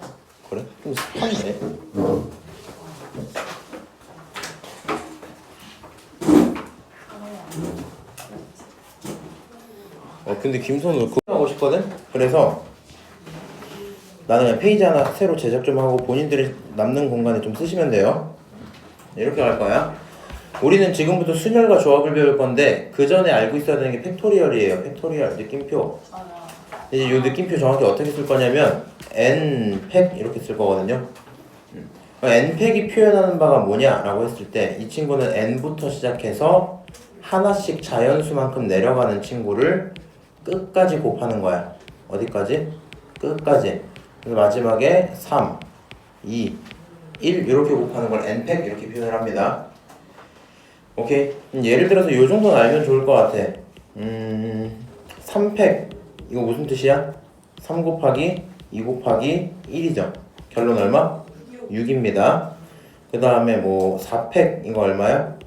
그래? 좀 습한데? 근데 김선우 그거 하고 싶거든? 그래서 나는 그냥 페이지 하나 새로 제작 좀 하고 본인들이 남는 공간에 좀 쓰시면 돼요. 이렇게 갈 거야. 우리는 지금부터 순열과 조합을 배울 건데 그 전에 알고 있어야 되는 게 팩토리얼이에요. 팩토리얼 느낌표. 이제 이 느낌표 정확히 어떻게 쓸 거냐면 n팩 이렇게 쓸 거거든요. n팩이 표현하는 바가 뭐냐라고 했을 때 이 친구는 n부터 시작해서 하나씩 자연수만큼 내려가는 친구를 끝까지 곱하는 거야. 어디까지? 끝까지. 그래서 마지막에 3, 2, 1 이렇게 곱하는 걸 n팩 이렇게 표현을 합니다. 오케이? 예를 들어서 이 정도는 알면 좋을 것 같아. 3팩 이거 무슨 뜻이야? 3 곱하기 2 곱하기 1이죠. 결론 얼마? 6입니다. 그 다음에 뭐 4팩 이거 얼마야?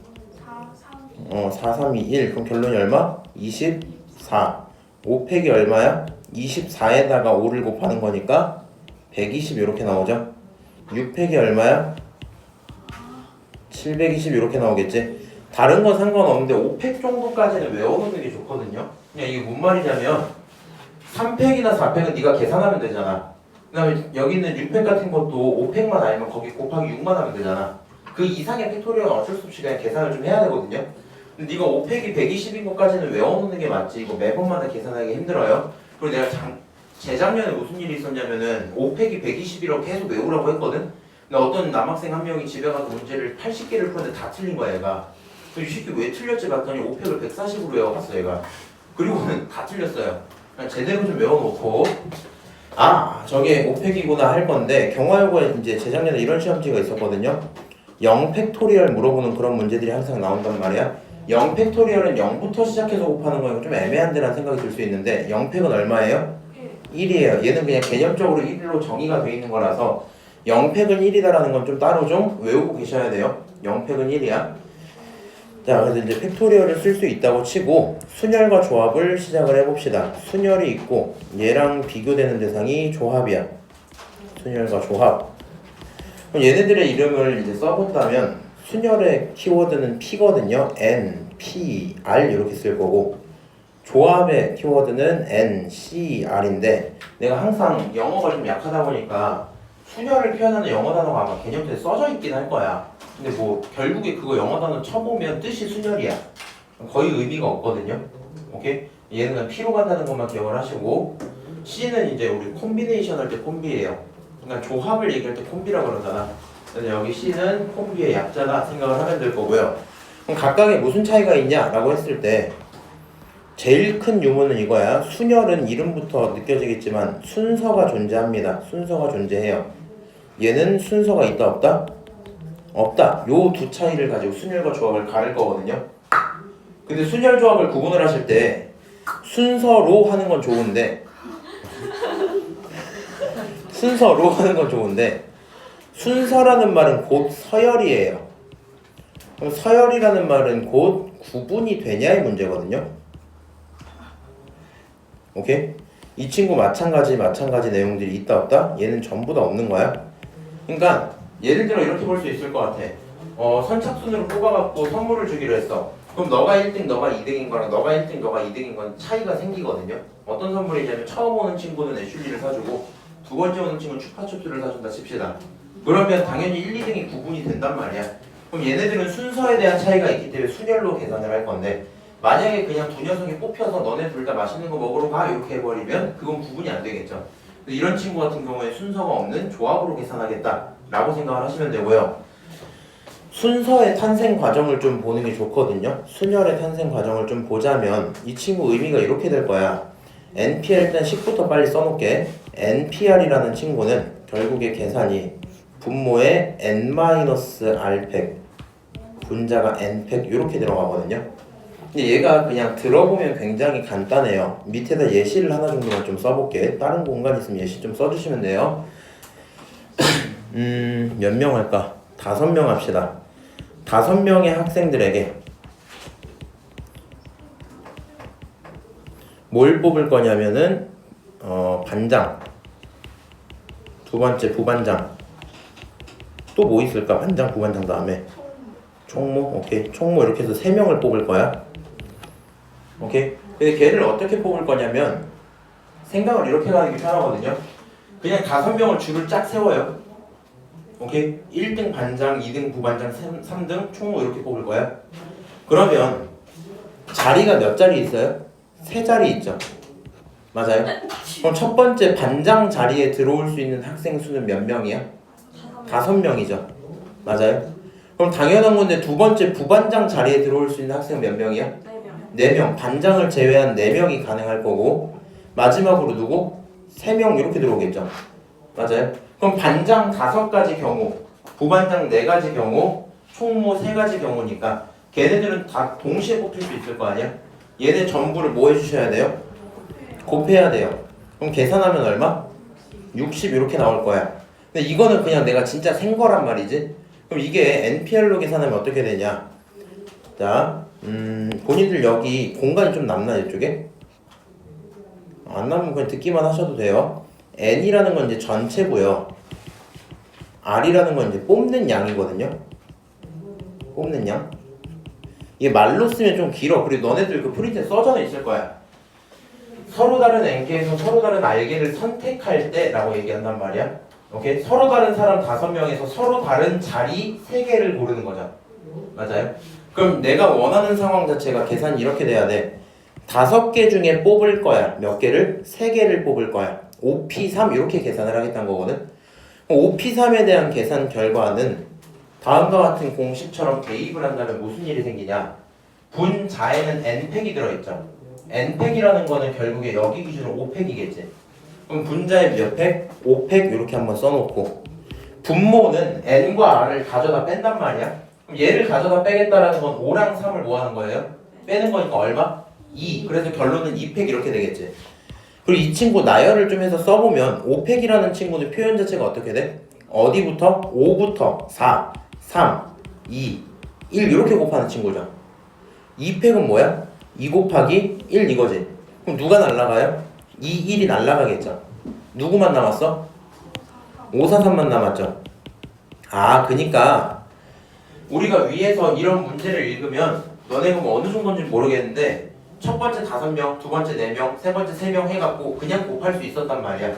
4, 3, 2, 1. 그럼 결론이 얼마? 24. 5팩이 얼마야? 24에다가 5를 곱하는 거니까 120 이렇게 나오죠. 6팩이 얼마야? 720 이렇게 나오겠지. 다른 건 상관없는데 5팩 정도까지는 외워놓는 게 좋거든요. 그냥 이게 뭔 말이냐면 3팩이나 4팩은 네가 계산하면 되잖아. 그 다음에 여기 있는 6팩 같은 것도 5팩만 알면 거기 곱하기 6만 하면 되잖아. 그 이상의 팩토리얼은 어쩔 수 없이 그냥 계산을 좀 해야 되거든요. 근데 네가 5팩이 120인 것까지는 외워놓는 게 맞지. 이거 매번마다 계산하기 힘들어요. 그리고 내가 재작년에 무슨 일이 있었냐면은 5팩이 120이라고 계속 외우라고 했거든. 근데 어떤 남학생 한 명이 집에 가서 문제를 80개를 푸는데 다 틀린 거야 얘가. 그래서 이 새끼 왜 틀렸지 봤더니 5팩을 140으로 외워갔어 얘가. 그리고는 다 틀렸어요. 그냥 제대로 좀 외워놓고 아 저게 5팩이구나 할 건데 경화요거에 이제 재작년에 이런 시험지가 있었거든요. 0팩토리얼 물어보는 그런 문제들이 항상 나온단 말이야. 0팩토리얼은 0부터 시작해서 곱하는 거니까 좀 애매한데 라는 생각이 들 수 있는데 0팩은 얼마예요? 1이에요. 얘는 그냥 개념적으로 1로 정의가 돼 있는 거라서 0팩은 1이다라는 건 좀 따로 좀 외우고 계셔야 돼요. 0팩은 1이야. 자, 그래서 이제 팩토리얼을 쓸 수 있다고 치고 순열과 조합을 시작을 해봅시다. 순열이 있고 얘랑 비교되는 대상이 조합이야. 순열과 조합. 그럼 얘네들의 이름을 이제 써본다면 순열의 키워드는 P거든요. N, P, R 이렇게 쓸 거고 조합의 키워드는 N, C, R인데 내가 항상 영어가 좀 약하다 보니까 순열을 표현하는 영어 단어가 아마 개념표에 써져 있긴 할 거야. 근데 뭐 결국에 그거 영어 단어 쳐보면 뜻이 순열이야. 거의 의미가 없거든요. 오케이? 얘는 그냥 P로 간다는 것만 기억을 하시고 C는 이제 우리 콤비네이션 할 때 콤비예요. 그러니까 조합을 얘기할 때 콤비라고 그러잖아. 그래서 여기 C는 콤비의 약자다 생각을 하면 될 거고요. 그럼 각각에 무슨 차이가 있냐라고 했을 때 제일 큰 유무는 이거야. 순열은 이름부터 느껴지겠지만 순서가 존재합니다. 순서가 존재해요. 얘는 순서가 있다 없다? 없다. 요 두 차이를 가지고 순열과 조합을 가를 거거든요. 근데 순열 조합을 구분을 하실 때 순서로 하는 건 좋은데 순서로 하는 건 좋은데 순서라는 말은 곧 서열이에요. 그럼 서열이라는 말은 곧 구분이 되냐의 문제거든요. 오케이? 이 친구 마찬가지 내용들이 있다 없다? 얘는 전부 다 없는 거야. 그러니까 예를 들어 이렇게 볼 수 있을 것 같아. 선착순으로 뽑아갖고 선물을 주기로 했어. 그럼 너가 1등, 너가 2등인 거랑 너가 1등, 너가 2등인 건 차이가 생기거든요. 어떤 선물이냐면 처음 오는 친구는 애슐리를 사주고 두 번째 오는 친구는 추파춥스를 사준다 칩시다. 그러면 당연히 1, 2등이 구분이 된단 말이야. 그럼 얘네들은 순서에 대한 차이가 있기 때문에 순열로 계산을 할 건데 만약에 그냥 두 녀석이 뽑혀서 너네 둘 다 맛있는 거 먹으러 가 이렇게 해버리면 그건 구분이 안 되겠죠. 이런 친구 같은 경우에 순서가 없는 조합으로 계산하겠다 라고 생각을 하시면 되고요. 순서의 탄생 과정을 좀 보는 게 좋거든요. 순열의 탄생 과정을 좀 보자면 이 친구 의미가 이렇게 될 거야. NPR 일단 10부터 빨리 써놓게. NPR이라는 친구는 결국에 계산이 분모에 n-r팩 분자가 n팩 이렇게 들어가거든요. 근데 얘가 그냥 들어보면 굉장히 간단해요. 밑에다 예시를 하나 정도만 좀 써볼게. 다른 공간 있으면 예시 좀 써주시면 돼요. 몇 명 할까? 5명 합시다. 5명의 학생들에게 뭘 뽑을 거냐면은 반장, 두 번째 부반장, 또 뭐 있을까? 반장, 부반장 다음에 총무, 오케이. 총무 이렇게 해서 3명을 뽑을 거야. 오케이. 근데 걔를 어떻게 뽑을 거냐면 생각을 이렇게 하는 게 편하거든요. 그냥 5명을 줄을 쫙 세워요. 오케이? 1등 반장, 2등 부반장, 3등 총무 이렇게 뽑을 거야. 그러면 자리가 몇 자리 있어요? 3자리 있죠. 맞아요? 그럼 첫 번째 반장 자리에 들어올 수 있는 학생 수는 몇 명이야? 5명이죠. 맞아요? 그럼 당연한 건데 두 번째 부반장 자리에 들어올 수 있는 학생은 몇 명이야? 4명. 반장을 제외한 4명이 가능할 거고 마지막으로 누구? 3명 이렇게 들어오겠죠. 맞아요? 그럼 반장 5가지 경우, 부반장 4가지 경우, 총무 3가지 경우니까 걔네들은 다 동시에 뽑힐 수 있을 거 아니야? 얘네 전부를 뭐 해주셔야 돼요? 곱해야 돼요. 그럼 계산하면 얼마? 60 이렇게 나올 거야. 근데 이거는 그냥 내가 진짜 센 거란 말이지. 그럼 이게 NPR로 계산하면 어떻게 되냐? 자, 본인들 여기 공간이 좀 남나 이쪽에? 안 남으면 그냥 듣기만 하셔도 돼요. N이라는 건 이제 전체고요. R이라는 건 이제 뽑는 양이거든요. 뽑는 양. 이게 말로 쓰면 좀 길어. 그리고 너네들 그 프린트에 써져 있을 거야. 서로 다른 N개에서 서로 다른 R개를 선택할 때 라고 얘기한단 말이야. 오케이? 서로 다른 사람 5명에서 서로 다른 자리 3개를 고르는 거죠. 맞아요? 그럼 내가 원하는 상황 자체가 계산이 이렇게 돼야 돼. 5개 중에 뽑을 거야. 몇 개를? 3개를 뽑을 거야. 5P3 이렇게 계산을 하겠다는 거거든. 5P3에 대한 계산 결과는 다음과 같은 공식처럼 대입을 한다면 무슨 일이 생기냐? 분자에는 n팩이 들어있죠. n팩이라는 거는 결국에 여기 기준으로 5팩이겠지. 그럼 분자에 몇 팩? 5팩 이렇게 한번 써놓고 분모는 n과 r을 가져다 뺀단 말이야. 그럼 얘를 가져다 빼겠다라는 건 5랑 3을 뭐 하는 거예요? 빼는 거니까 얼마? 2. 그래서 결론은 2팩 이렇게 되겠지. 그리고 이 친구 나열을 좀 해서 써보면 5팩이라는 친구는 표현 자체가 어떻게 돼? 어디부터? 5부터 4, 3, 2, 1 이렇게 곱하는 친구죠. 2팩은 뭐야? 2 곱하기 1 이거지. 그럼 누가 날라가요? 2, 1이 날라가겠죠. 누구만 남았어? 5, 4, 3만 남았죠. 아, 그니까 우리가 위에서 이런 문제를 읽으면 너네가 뭐 어느 정도인지 모르겠는데 첫 번째 5명, 두 번째 4명, 세 번째 3명 해갖고 그냥 곱할 수 있었단 말이야.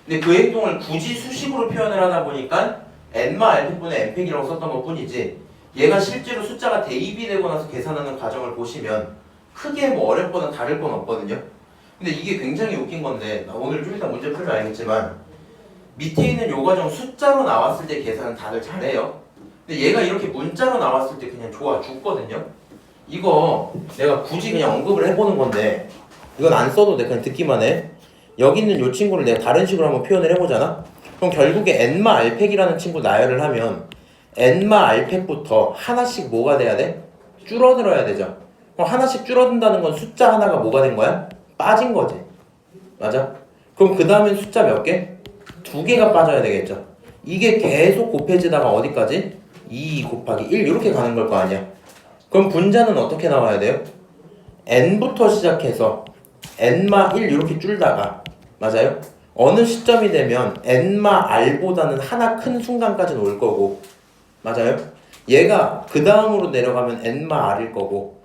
근데 그 행동을 굳이 수식으로 표현을 하다 보니까 n마 r팩분의 n팩이라고 썼던 것 뿐이지 얘가 실제로 숫자가 대입이 되고 나서 계산하는 과정을 보시면 크게 뭐 어렵거나 다를 건 없거든요. 근데 이게 굉장히 웃긴 건데 오늘 좀 이따 문제 풀면 알겠지만 밑에 있는 요 과정 숫자로 나왔을 때 계산은 다들 잘해요. 근데 얘가 이렇게 문자로 나왔을 때 그냥 좋아 죽거든요. 이거 내가 굳이 그냥 언급을 해보는 건데 이건 안 써도 돼. 그냥 듣기만 해. 여기 있는 요 친구를 내가 다른 식으로 한번 표현을 해보잖아. 그럼 결국에 n마 r팩이라는 친구 나열을 하면 n마 r팩부터 하나씩 뭐가 돼야 돼? 줄어들어야 되죠. 그럼 하나씩 줄어든다는 건 숫자 하나가 뭐가 된 거야? 빠진 거지. 맞아? 그럼 그 다음엔 숫자 몇 개? 2개가 빠져야 되겠죠. 이게 계속 곱해지다가 어디까지? 2 곱하기 1 이렇게 가는 걸 거 아니야. 그럼 분자는 어떻게 나와야 돼요? n부터 시작해서 n마 1 이렇게 줄다가 맞아요? 어느 시점이 되면 n마 r보다는 하나 큰 순간까지는 올 거고 맞아요? 얘가 그 다음으로 내려가면 n마 r일 거고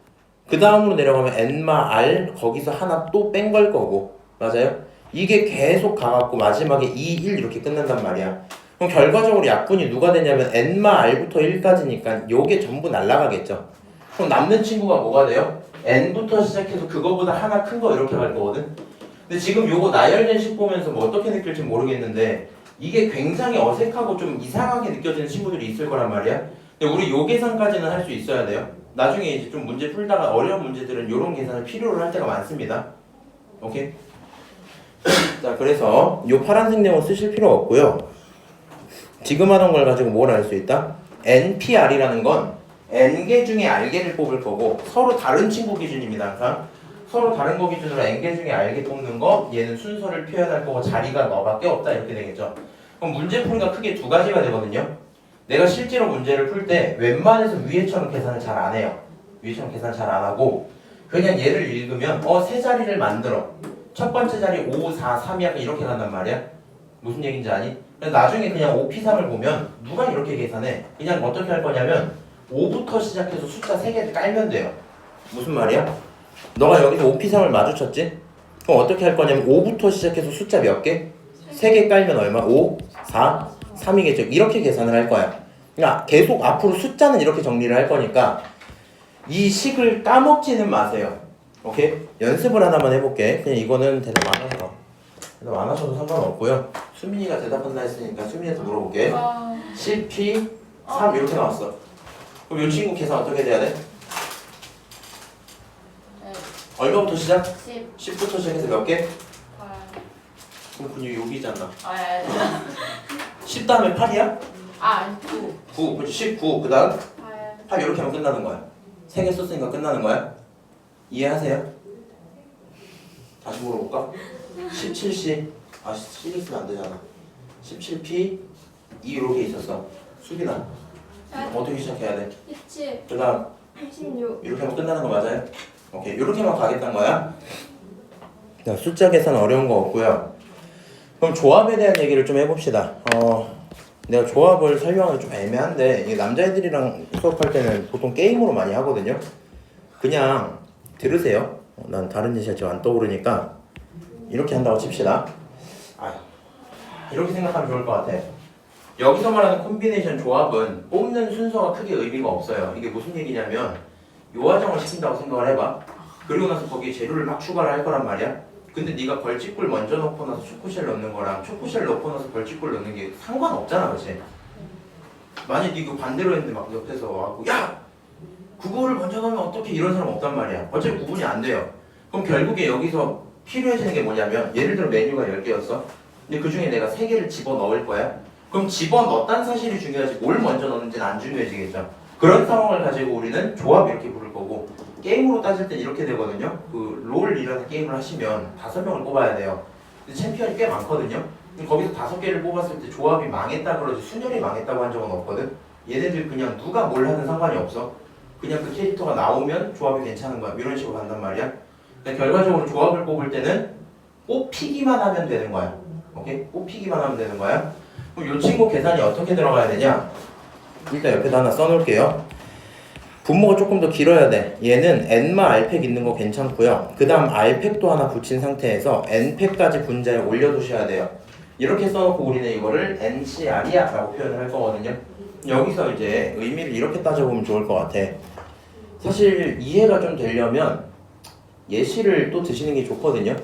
그 다음으로 내려가면 n마 r 거기서 하나 또 뺀 걸 거고 맞아요? 이게 계속 가갖고 마지막에 2, 1 이렇게 끝난단 말이야. 그럼 결과적으로 약분이 누가 되냐면 n마 r부터 1까지니까 요게 전부 날라가겠죠. 그럼 남는 친구가 뭐가 돼요? n부터 시작해서 그거보다 하나 큰 거 이렇게 갈 거거든. 근데 지금 요거 나열된 식 보면서 뭐 어떻게 느낄지 모르겠는데 이게 굉장히 어색하고 좀 이상하게 느껴지는 친구들이 있을 거란 말이야. 근데 우리 요 계산까지는 할 수 있어야 돼요. 나중에 이제 좀 문제 풀다가 어려운 문제들은 요런 계산을 필요로 할 때가 많습니다. 오케이? 자, 그래서 요 파란색 내용 쓰실 필요 없고요. 지금 하던 걸 가지고 뭘 알 수 있다? NPR이라는 건 N개 중에 R개를 뽑을 거고 서로 다른 친구 기준입니다. 항상 서로 다른 거 기준으로 N개 중에 R개 뽑는 거 얘는 순서를 표현할 거고 자리가 너밖에 없다 이렇게 되겠죠. 그럼 문제풀이가 크게 두 가지가 되거든요. 내가 실제로 문제를 풀 때 웬만해서 위에처럼 계산을 잘 안 해요. 위에처럼 계산 잘 안 하고 그냥 얘를 읽으면 세 자리를 만들어. 첫 번째 자리 5, 4, 3이 약간 이렇게 간단 말이야. 무슨 얘기인지 아니? 그래서 나중에 그냥 5P3을 보면 누가 이렇게 계산해? 그냥 어떻게 할 거냐면 5부터 시작해서 숫자 3개를 깔면 돼요. 무슨 말이야? 너가 여기서 5P3을 마주쳤지? 그럼 어떻게 할 거냐면 5부터 시작해서 숫자 몇 개? 3개 깔면 얼마? 5, 4, 3이겠죠. 이렇게 계산을 할 거야. 그러니까 계속 앞으로 숫자는 이렇게 정리를 할 거니까 이 식을 까먹지는 마세요. 오케이? 연습을 하나만 해볼게. 그냥 이거는 대답 안 하셔도 상관없고요. 수민이가 대답한다 했으니까 수민이한테 물어볼게. 10P 3 이렇게 나왔어. 그럼 이 친구 계산 어떻게 돼야 돼? 얼마부터 시작? 10. 10부터 시작해서 몇 개? 8. 그럼 근육 여기잖아. 10 아, 다음에 8이야? 9. 9, 그렇지. 19. 그 다음 8. 8 이렇게 하면 끝나는 거야. 3개 썼으니까 끝나는 거야. 이해하세요? 다시 물어볼까? 17C. 아, C 있으면 안 되잖아. 17P 2 이렇게 있었어. 수빈아. 어떻게 시작해야 돼? 17. 그 다음 16. 이렇게 하면 끝나는 거 맞아요? 오케이. 이렇게만 가겠다는 거야. 자, 숫자 계산 어려운 거 없고요. 그럼 조합에 대한 얘기를 좀 해봅시다. 내가 조합을 설명하기 좀 애매한데 이게 남자애들이랑 수업할 때는 보통 게임으로 많이 하거든요. 그냥 들으세요. 난 다른 예시가 지금 안 떠오르니까 이렇게 한다고 칩시다. 이렇게 생각하면 좋을 것 같아. 여기서 말하는 콤비네이션 조합은 뽑는 순서가 크게 의미가 없어요. 이게 무슨 얘기냐면 요화정을 시킨다고 생각을 해봐. 그리고 나서 거기에 재료를 막 추가를 할 거란 말이야. 근데 네가 벌집꿀 먼저 넣고 나서 초코쉘 넣는 거랑 초코쉘 넣고 나서 벌집꿀 넣는 게 상관없잖아, 그렇지? 만약 네가 반대로 했는데 막 옆에서 와고 야! 그거를 먼저 넣으면 어떻게 이런 사람 없단 말이야. 어차피 구분이 안 돼요. 그럼 결국에 여기서 필요해지는 게 뭐냐면 예를 들어 메뉴가 10개였어. 근데 그 중에 내가 3개를 집어넣을 거야. 그럼 집어넣었다는 사실이 중요하지 뭘 먼저 넣는지는 안 중요해지겠죠. 그런 상황을 가지고 우리는 조합 이렇게 부를 거고 게임으로 따질 땐 이렇게 되거든요. 그 롤이라는 게임을 하시면 5명을 뽑아야 돼요. 근데 챔피언이 꽤 많거든요. 거기서 5개를 뽑았을 때 조합이 망했다 그러지 순열이 망했다고 한 적은 없거든. 얘네들 그냥 누가 뭘 하든 상관이 없어. 그냥 그 캐릭터가 나오면 조합이 괜찮은 거야. 이런 식으로 간단 말이야. 그러니까 결과적으로 조합을 뽑을 때는 뽑히기만 하면 되는 거야. 오케이? 뽑히기만 하면 되는 거야. 그럼 이 친구 계산이 어떻게 들어가야 되냐? 일단 옆에다 하나 써놓을게요. 분모가 조금 더 길어야 돼. 얘는 n마 r팩 있는 거 괜찮고요. 그 다음 r팩도 하나 붙인 상태에서 n팩까지 분자에 올려두셔야 돼요. 이렇게 써놓고 우리는 이거를 NCR이야 라고 표현을 할 거거든요. 여기서 이제 의미를 이렇게 따져보면 좋을 것 같아. 사실 이해가 좀 되려면 예시를 또 드시는 게 좋거든요.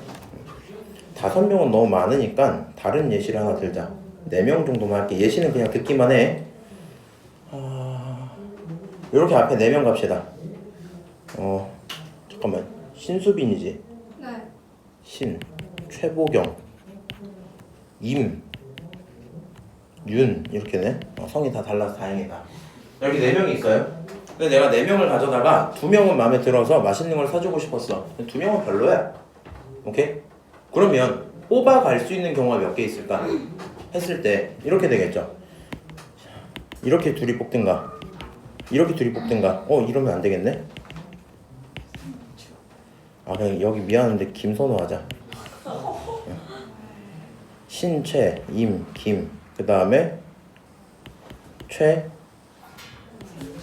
5명은 너무 많으니까 다른 예시를 하나 들자. 4명 정도만 할게. 예시는 그냥 듣기만 해. 이렇게 앞에 4명 갑시다. 잠깐만. 신수빈이지. 네. 신, 최보경, 임, 윤 이렇게네. 성이 다 달라서 다행이다. 여기 4명이 있어요. 근데 내가 4명을 가져다가 2명은 마음에 들어서 맛있는 걸 사주고 싶었어. 2명은 별로야. 오케이? 그러면 뽑아갈 수 있는 경우가 몇 개 있을까? 했을 때 이렇게 되겠죠. 이렇게 둘이 뽑든가 이렇게 둘이 뽑든가. 이러면 안 되겠네. 그냥 여기 미안한데 김선호 하자. 신최, 임, 김. 그 다음에 최.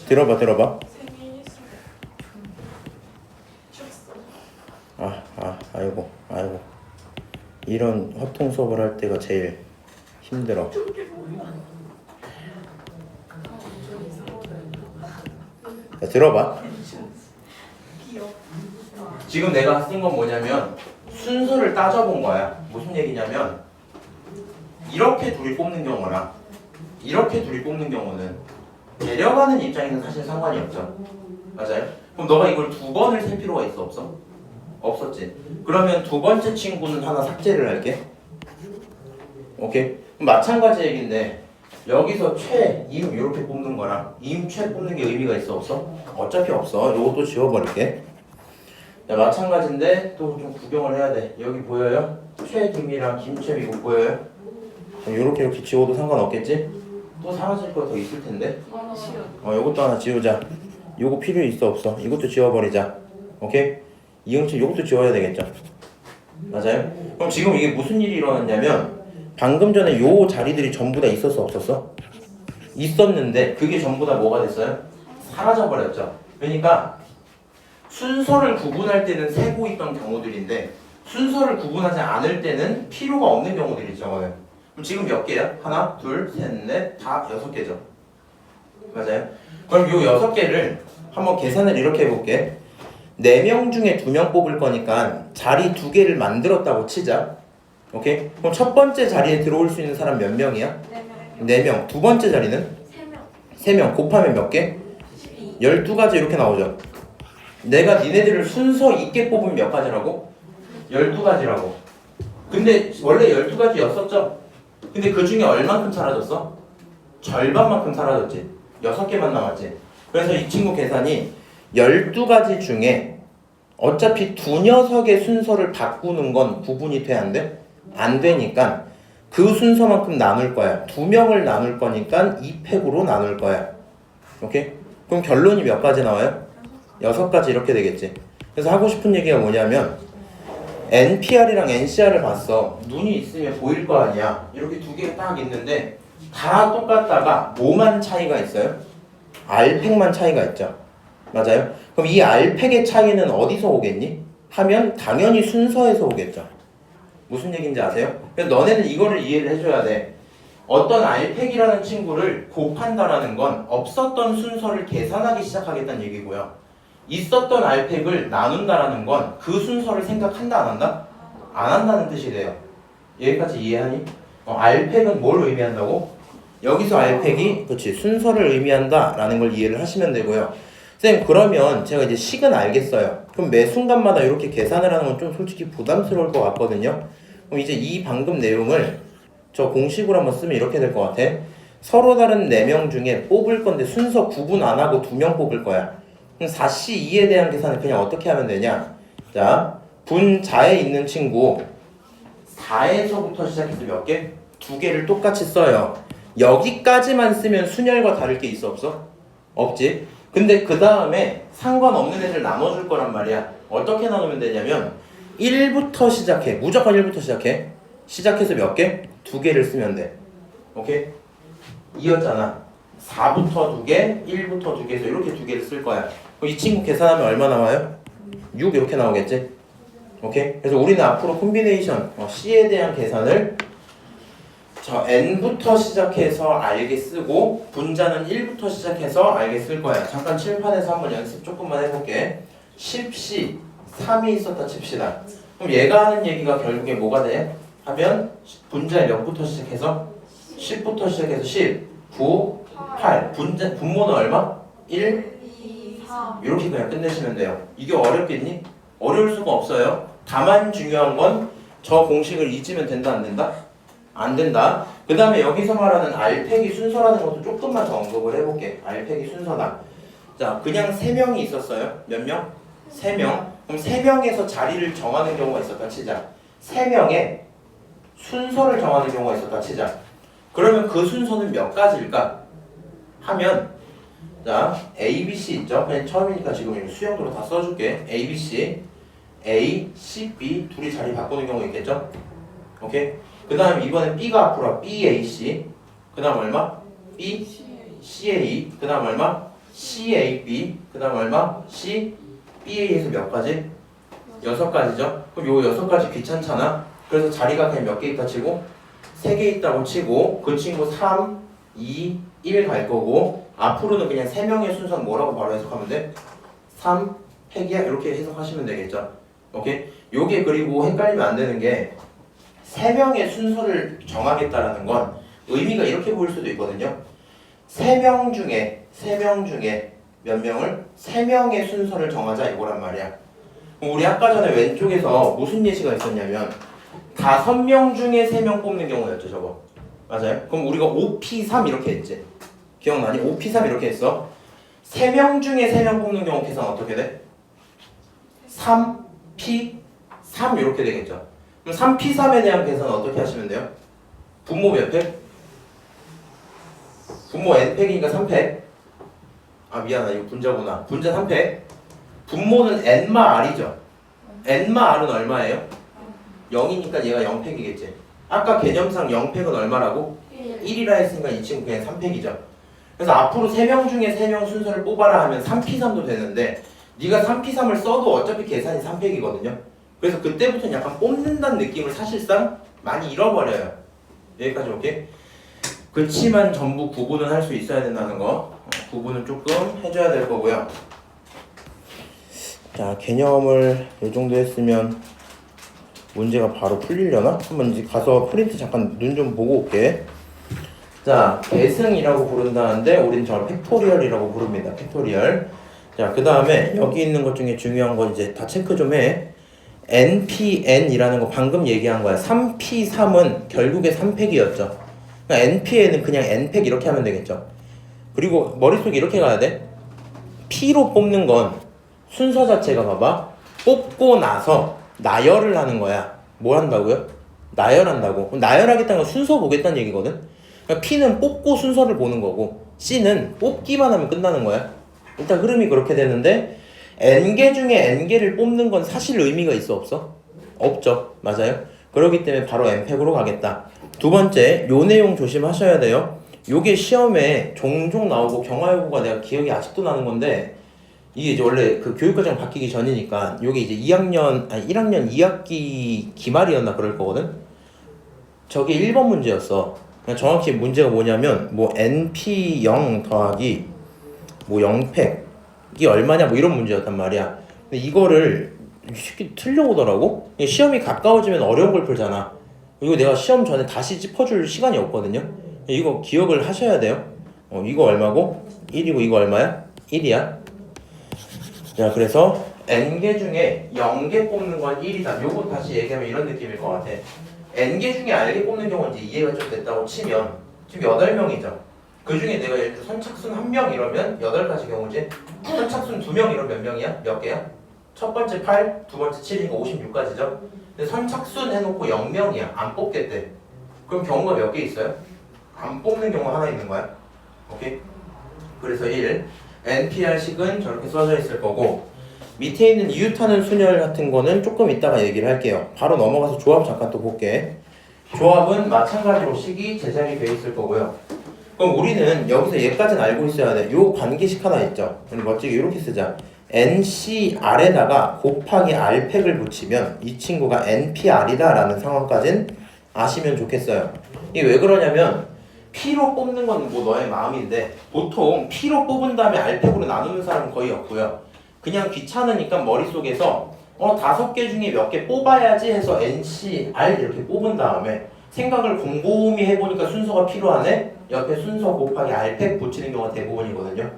들어봐. 생일 축소. 아이고. 이런 허통 수업을 할 때가 제일 힘들어. 자, 들어봐. 지금 내가 쓴 건 뭐냐면 순서를 따져본 거야. 무슨 얘기냐면 이렇게 둘이 뽑는 경우랑 이렇게 둘이 뽑는 경우는 데려가는 입장에서는 사실 상관이 없죠. 맞아요? 그럼 너가 이걸 2번을 셀 필요가 있어 없어? 없었지. 그러면 2번째 친구는 하나 삭제를 할게. 오케이? 그럼 마찬가지 얘기인데 여기서 최, 임 이렇게 뽑는 거랑 임, 최 뽑는 게 의미가 있어 없어? 어차피 없어. 요것도 지워버릴게. 자, 마찬가지인데 또 좀 구경을 해야 돼. 여기 보여요? 최, 김이랑 김채 이거 보여요? 이렇게 지워도 상관없겠지? 또 사라질 거 더 있을 텐데. 요것도 하나 지우자. 요거 필요 있어 없어? 이것도 지워버리자. 오케이? 이응치 요것도 지워야 되겠죠? 맞아요? 그럼 지금 이게 무슨 일이 일어났냐면 방금 전에 요 자리들이 전부 다 있었어 없었어? 있었는데 그게 전부 다 뭐가 됐어요? 사라져버렸죠. 그러니까 순서를 구분할 때는 세고 있던 경우들인데 순서를 구분하지 않을 때는 필요가 없는 경우들이죠. 그럼 지금 몇 개야? 하나, 둘, 셋, 넷, 다 6개죠. 맞아요? 그럼 요 6개를 한번 계산을 이렇게 해볼게. 4명 중에 2명 뽑을 거니까 자리 2개를 만들었다고 치자. 오케이? 그럼 첫 번째 자리에 들어올 수 있는 사람 몇 명이야? 4명. 두 번째 자리는? 3명. 곱하면 몇 개? 12가지 이렇게 나오죠. 내가 니네들을 순서 있게 뽑으면 몇 가지라고? 12가지라고. 근데 원래 12가지였었죠? 근데 그 중에 얼만큼 사라졌어? 절반만큼 사라졌지. 6개만 남았지. 그래서 이 친구 계산이 12가지 중에 어차피 두 녀석의 순서를 바꾸는 건 구분이 돼 안 돼? 안 되니까 그 순서만큼 나눌 거야. 2명을 나눌 거니까 2팩으로 나눌 거야. 오케이? 그럼 결론이 몇 가지 나와요? 6가지 이렇게 되겠지. 그래서 하고 싶은 얘기가 뭐냐면 NPR이랑 NCR을 봤어. 눈이 있으면 보일 거 아니야. 이렇게 2개가 딱 있는데 다 똑같다가 뭐만 차이가 있어요? R팩만 차이가 있죠. 맞아요? 그럼 이 R팩의 차이는 어디서 오겠니? 하면 당연히 순서에서 오겠죠. 무슨 얘기인지 아세요? 그래서 너네는 이거를 이해를 해줘야 돼. 어떤 R팩이라는 친구를 곱한다라는 건 없었던 순서를 계산하기 시작하겠다는 얘기고요. 있었던 R팩을 나눈다라는 건 그 순서를 생각한다 안 한다? 안 한다는 뜻이 돼요. 여기까지 이해하니? R팩은 뭘 의미한다고? 여기서 R팩이 그렇지 순서를 의미한다 라는 걸 이해를 하시면 되고요. 쌤 그러면 제가 이제 식은 알겠어요. 그럼 매 순간마다 이렇게 계산을 하는 건 좀 솔직히 부담스러울 것 같거든요. 그럼 이제 이 방금 내용을 저 공식으로 한번 쓰면 이렇게 될 것 같아. 서로 다른 4명 중에 뽑을 건데 순서 구분 안 하고 2명 뽑을 거야. 그럼 4C2에 대한 계산을 그냥 어떻게 하면 되냐? 자, 분자에 있는 친구 4에서부터 시작해서 몇 개? 2개를 똑같이 써요. 여기까지만 쓰면 순열과 다를 게 있어 없어? 없지. 근데 그 다음에 상관없는 애들 나눠줄 거란 말이야. 어떻게 나누면 되냐면 1부터 시작해. 무조건 1부터 시작해. 시작해서 몇 개? 2개를 쓰면 돼. 오케이? 이었잖아. 4부터 2개, 1부터 2개에서 이렇게 2개를 쓸 거야. 이 친구 계산하면 얼마 나와요? 6 이렇게 나오겠지? 오케이? 그래서 우리는 앞으로 콤비네이션 C에 대한 계산을 N부터 시작해서 알게 쓰고 분자는 1부터 시작해서 알게 쓸 거야. 잠깐 칠판에서 한번 연습 조금만 해볼게. 10C 3이 있었다 칩시다. 그럼 얘가 하는 얘기가 결국에 뭐가 돼? 하면 분자 몇부터 시작해서 10부터 시작해서 10, 9, 8. 분모는 얼마? 1, 2, 3. 이렇게 그냥 끝내시면 돼요. 이게 어렵겠니? 어려울 수가 없어요. 다만 중요한 건 저 공식을 잊으면 된다 안 된다? 안 된다. 그 다음에 여기서 말하는 알패기 순서라는 것도 조금만 더 언급을 해볼게. 알패기 순서다. 자, 그냥 3명이 있었어요. 몇 명? 3명. 그럼 3명에서 자리를 정하는 경우가 있었다 치자. 3명의 순서를 정하는 경우가 있었다 치자. 그러면 그 순서는 몇 가지일까? 하면 자, A, B, C 있죠? 그냥 처음이니까 지금 수영도로 다 써줄게. A, B, C, A, C, B 둘이 자리 바꾸는 경우 있겠죠? 오케이? 그 다음에 이번엔 B가 앞으로 B, A, C. 그 다음 얼마? B, C, A. 그 다음 얼마? C, A, B. 그 다음 얼마? C, B, A에서 몇 가지? 6가지죠? 그럼 요 6가지 귀찮잖아? 그래서 자리가 그냥 몇 개 있다 치고 3개 있다고 치고 그 친구 3, 2, 1 갈 거고 앞으로는 그냥 3명의 순서는 뭐라고 바로 해석하면 돼? 3, 팩이야? 이렇게 해석하시면 되겠죠? 오케이? 요게 그리고 헷갈리면 안 되는 게 3명의 순서를 정하겠다라는 건 의미가 이렇게 보일 수도 있거든요. 3명 중에 몇 명을? 3명의 순서를 정하자 이거란 말이야. 그럼 우리 아까 전에 왼쪽에서 무슨 예시가 있었냐면 5명 중에 3명 뽑는 경우였죠 저거. 맞아요? 그럼 우리가 5P3 이렇게 했지. 기억나니? 5P3 이렇게 했어. 3명 중에 3명 뽑는 경우 계산 어떻게 돼? 3P3 이렇게 되겠죠. 그럼 3P3에 대한 계산 어떻게 하시면 돼요? 분모 몇 팩? 분모 n팩이니까 3팩. 아 미안하다 이거 분자구나. 분자 3팩. 분모는 n마 r이죠. n마 r은 얼마예요? 0이니까 얘가 0팩이겠지. 아까 개념상 0팩은 얼마라고? 1이라 했으니까 이 친구 그냥 3팩이죠. 그래서 앞으로 3명 중에 3명 순서를 뽑아라 하면 3P3도 되는데 네가 3P3을 써도 어차피 계산이 3팩이거든요. 그래서 그때부터는 약간 뽑는다는 느낌을 사실상 많이 잃어버려요. 여기까지 오케이? 그치만 전부 구분은 할 수 있어야 된다는 거. 구분은 조금 해줘야 될 거고요. 자, 개념을 이 정도 했으면 문제가 바로 풀리려나? 한번 이제 가서 프린트 잠깐 눈 좀 보고 올게. 자, 계승이라고 부른다는데 우린 저를 팩토리얼이라고 부릅니다. 팩토리얼. 자, 그 다음에 여기 있는 것 중에 중요한 거 이제 다 체크 좀 해. NPN이라는 거 방금 얘기한 거야. 3P3은 결국에 3팩이었죠. 그러니까 NPN은 그냥 N팩 이렇게 하면 되겠죠. 그리고 머릿속에 이렇게 가야 돼. P로 뽑는 건 순서 자체가 봐봐. 뽑고 나서 나열을 하는 거야. 뭐 한다고요? 나열한다고. 그럼 나열하겠다는 건 순서 보겠다는 얘기거든. 그러니까 P는 뽑고 순서를 보는 거고 C는 뽑기만 하면 끝나는 거야. 일단 흐름이 그렇게 되는데 N개 중에 N개를 뽑는 건 사실 의미가 있어 없어? 없죠. 맞아요. 그렇기 때문에 바로 N팩으로 가겠다. 두 번째, 요 내용 조심하셔야 돼요. 요게 시험에 종종 나오고 경화여고가 내가 기억이 아직도 나는 건데 이게 이제 원래 그 교육과정 바뀌기 전이니까 요게 이제 1학년 2학기 기말이었나 그럴 거거든. 저게 1번 문제였어. 그냥 정확히 문제가 뭐냐면 뭐 NP0 더하기 뭐 0팩이 얼마냐 뭐 이런 문제였단 말이야. 근데 이거를 쉽게 틀려오더라고. 시험이 가까워지면 어려운 걸 풀잖아. 이거 내가 시험 전에 다시 짚어줄 시간이 없거든요. 이거 기억을 하셔야 돼요. 이거 얼마고? 1이고 이거 얼마야? 1이야. 자, 그래서 n개 중에 0개 뽑는 건 1이다. 요거 다시 얘기하면 이런 느낌일 것 같아. n개 중에 r개 뽑는 경우는 이제 이해가 좀 됐다고 치면 지금 8명이죠. 그 중에 내가 예를 들어 선착순 1명 이러면 8가지 경우지. 선착순 2명 이러면 몇 명이야? 몇 개야? 첫 번째 8, 두 번째 7이니까 56가지죠. 근데 선착순 해놓고 0명이야. 안 뽑겠대. 그럼 경우가 몇 개 있어요? 안 뽑는 경우 하나 있는 거야. 오케이? 그래서 1. NPR식은 저렇게 써져 있을 거고 밑에 있는 이웃하는 순열 같은 거는 조금 이따가 얘기를 할게요. 바로 넘어가서 조합 잠깐 또 볼게. 조합은 마찬가지로 식이 제작이 돼 있을 거고요. 그럼 우리는 여기서 얘까지는 알고 있어야 돼. 요 관계식 하나 있죠. 우리 멋지게 이렇게 쓰자. NCR에다가 곱하기 R팩을 붙이면 이 친구가 NPR이다 라는 상황까지는 아시면 좋겠어요. 이게 왜 그러냐면 P로 뽑는 건 뭐 너의 마음인데 보통 P로 뽑은 다음에 R팩으로 나누는 사람은 거의 없고요. 그냥 귀찮으니까 머릿속에서 5개 중에 몇 개 뽑아야지 해서 NCR 이렇게 뽑은 다음에 생각을 곰곰이 해보니까 순서가 필요하네? 옆에 순서 곱하기 알팩 붙이는 경우가 대부분이거든요.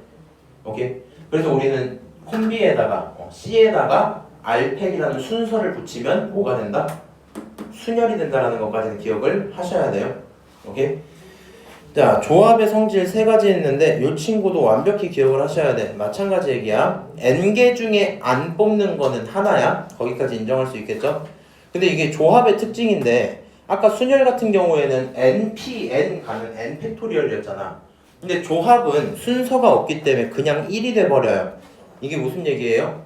오케이? 그래서 우리는 콤비에다가 C에다가 알팩이라는 순서를 붙이면 뭐가 된다? 순열이 된다라는 것까지는 기억을 하셔야 돼요. 오케이? 자, 조합의 성질 세 가지 있는데 이 친구도 완벽히 기억을 하셔야 돼. 마찬가지 얘기야. N개 중에 안 뽑는 거는 하나야. 거기까지 인정할 수 있겠죠? 근데 이게 조합의 특징인데 아까 순열 같은 경우에는 NP, N 가면 N 팩토리얼이었잖아. 근데 조합은 순서가 없기 때문에 그냥 1이 돼버려요. 이게 무슨 얘기예요?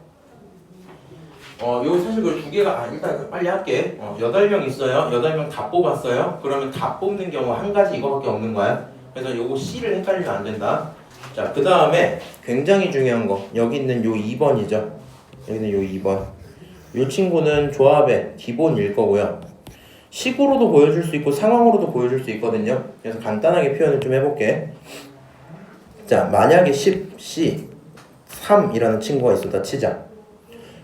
요 사실 그 두 개가 일단 빨리 할게. 8명 있어요. 8명 다 뽑았어요. 그러면 다 뽑는 경우 한 가지 이거밖에 없는 거야. 그래서 요거 C를 헷갈리면 안 된다. 자, 그 다음에 굉장히 중요한 거. 여기 있는 요 2번이죠. 여기는 요 2번. 요 친구는 조합의 기본일 거고요. 식으로도 보여줄 수 있고 상황으로도 보여줄 수 있거든요. 그래서 간단하게 표현을 좀 해볼게. 자, 만약에 10C 3이라는 친구가 있었다 치자.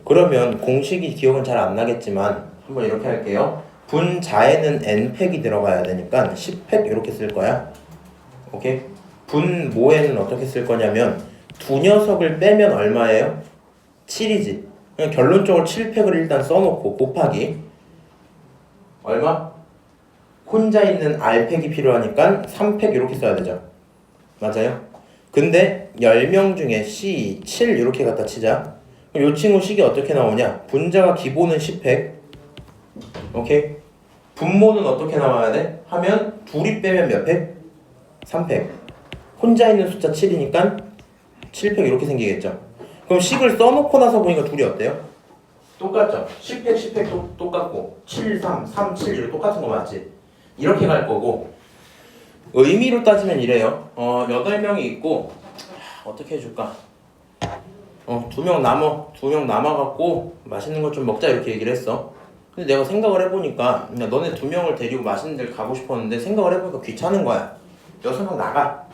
그러면 공식이 기억은 잘 안 나겠지만 한번 이렇게 할게요. 분자에는 n팩이 들어가야 되니까 10팩 이렇게 쓸 거야. 오케이? 분모에는 어떻게 쓸 거냐면 두 녀석을 빼면 얼마예요? 7이지. 그냥 결론적으로 7팩을 일단 써놓고 곱하기 얼마? 혼자 있는 R팩이 필요하니까 3팩 이렇게 써야 되죠. 맞아요? 근데 10명 중에 C 7 이렇게 갖다 치자. 그럼 이 친구 식이 어떻게 나오냐? 분자가 기본은 10팩. 오케이? 분모는 어떻게 나와야 돼? 하면 둘이 빼면 몇 팩? 3팩. 혼자 있는 숫자 7이니까 7팩 이렇게 생기겠죠. 그럼 식을 써놓고 나서 보니까 둘이 어때요? 똑같죠? 10팩 10팩 똑같고 7 3 3 7 이렇게 똑같은 거 맞지? 이렇게 갈 거고 의미로 따지면 이래요. 8명이 있고 어떻게 해줄까? 2명 남아갖고 맛있는 거 좀 먹자 이렇게 얘기를 했어. 근데 내가 생각을 해보니까 야, 너네 2명을 데리고 맛있는 데를 가고 싶었는데 생각을 해보니까 귀찮은 거야. 6명 나가.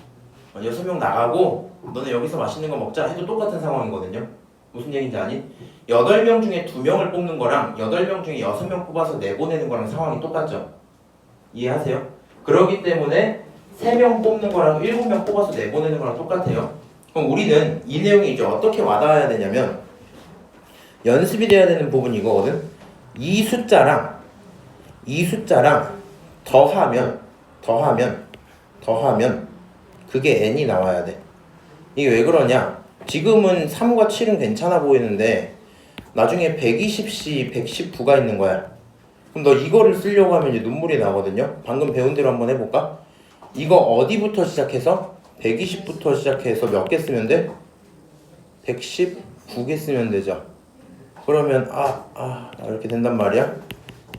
6명 나가고 너네 여기서 맛있는 거 먹자 해도 똑같은 상황이거든요. 무슨 얘기인지 아니? 8명 중에 2명을 뽑는 거랑 8명 중에 6명 뽑아서 내보내는 거랑 상황이 똑같죠? 이해하세요? 그렇기 때문에 3명 뽑는 거랑 7명 뽑아서 내보내는 거랑 똑같아요. 그럼 우리는 이 내용이 이제 어떻게 와닿아야 되냐면 연습이 돼야 되는 부분이 이거거든. 이 숫자랑 더하면 그게 n이 나와야 돼. 이게 왜 그러냐? 지금은 3과 7은 괜찮아 보이는데 나중에 120C, 119가 있는 거야. 그럼 너 이거를 쓰려고 하면 이제 눈물이 나거든요. 방금 배운 대로 한번 해볼까? 이거 어디부터 시작해서? 120부터 시작해서 몇 개 쓰면 돼? 119개 쓰면 되죠. 그러면 이렇게 된단 말이야.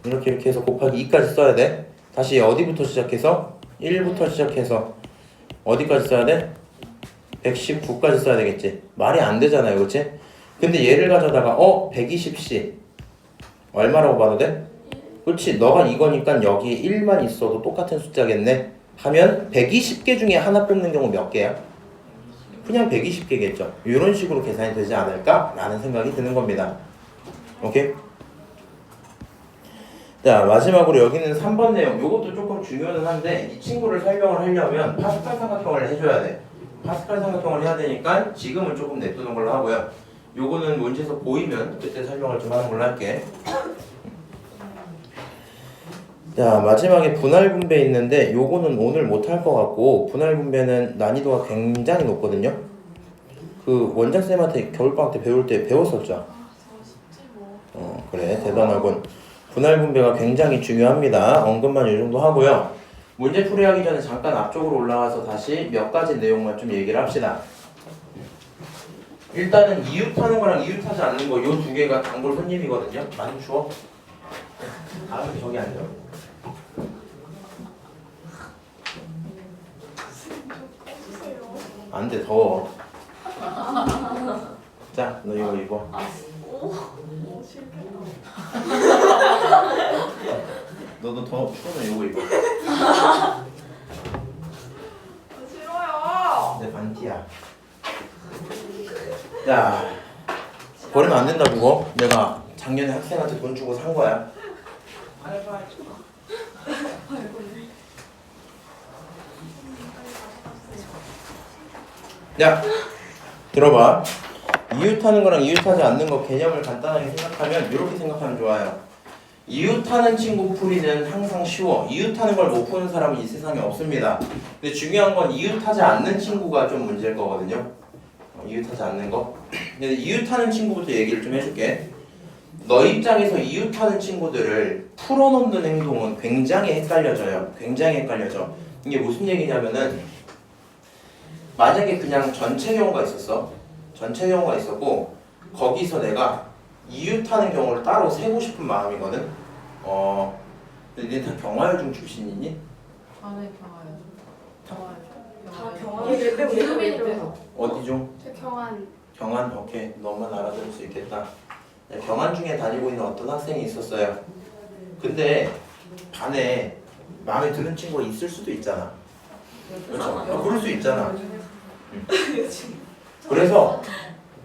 이렇게 해서 곱하기 2까지 써야 돼. 다시 어디부터 시작해서? 1부터 시작해서 어디까지 써야 돼? 119까지 써야 되겠지. 말이 안 되잖아요, 그렇지? 근데 얘를 가져다가 120C 얼마라고 봐도 돼? 그렇지. 너가 이거니까 여기 1만 있어도 똑같은 숫자겠네 하면 120개 중에 하나 뽑는 경우 몇 개야? 그냥 120개겠죠. 이런 식으로 계산이 되지 않을까? 라는 생각이 드는 겁니다. 오케이? 자, 마지막으로 여기는 3번 내용. 요것도 조금 중요는 한데 이 친구를 설명을 하려면 파스칼 삼각형을 해줘야 돼. 파스칼 삼각형을 해야 되니까 지금은 조금 냅두는 걸로 하고요. 요거는 문제에서 보이면 그때 설명을 좀 하는 걸로 할게. 자, 마지막에 분할 분배 있는데 요거는 오늘 못할 것 같고 분할 분배는 난이도가 굉장히 높거든요. 그 원장쌤한테 겨울방학 때 배울 때 배웠었죠? 그래, 대단하군. 분할 분배가 굉장히 중요합니다. 언급만 이 정도 하고요. 문제 풀이하기 전에 잠깐 앞쪽으로 올라가서 다시 몇 가지 내용만 좀 얘기를 합시다. 일단은 이웃하는 거랑 이웃하지 않는 거 요 두 개가 단골 손님이거든요. 많이 추워? 다음에 저기 앉아. 안 돼, 더워. 자, 너 이거 입어. 오, 싫겠다. 너도 더 추우면 이거 입어. 싫어요. 내 반티야. 자, 버리면 안 된다 그거. 내가 작년에 학생한테 돈 주고 산 거야. 알바해줘. 야, 들어봐. 이웃하는 거랑 이웃하지 않는 거 개념을 간단하게 생각하면 이렇게 생각하면 좋아요. 이웃하는 친구 풀이는 항상 쉬워. 이웃하는 걸 못 푸는 사람은 이 세상에 없습니다. 근데 중요한 건 이웃하지 않는 친구가 좀 문제일 거거든요. 이웃하지 않는 거. 근데 이웃하는 친구부터 얘기를 좀 해줄게. 너 입장에서 이웃하는 친구들을 풀어놓는 행동은 굉장히 헷갈려져요. 굉장히 헷갈려져. 이게 무슨 얘기냐면은 만약에 그냥 전체 경우가 있었어. 전체 경우가 있었고 거기서 내가 이웃하는 경우를 따로 세고 싶은 마음이거든. 근데 니네 다 경화여중 출신이니? 저는 경화요. 다 경화요. 경환. 유명인 빼서. 어디 좀? 경환. 경한? 오케이. 너만 알아들을 수 있겠다. 경한 중에 다니고 있는 어떤 학생이 있었어요. 근데 반에 마음에 드는 친구가 있을 수도 있잖아. 그렇죠? 그럴 수 있잖아. 그래서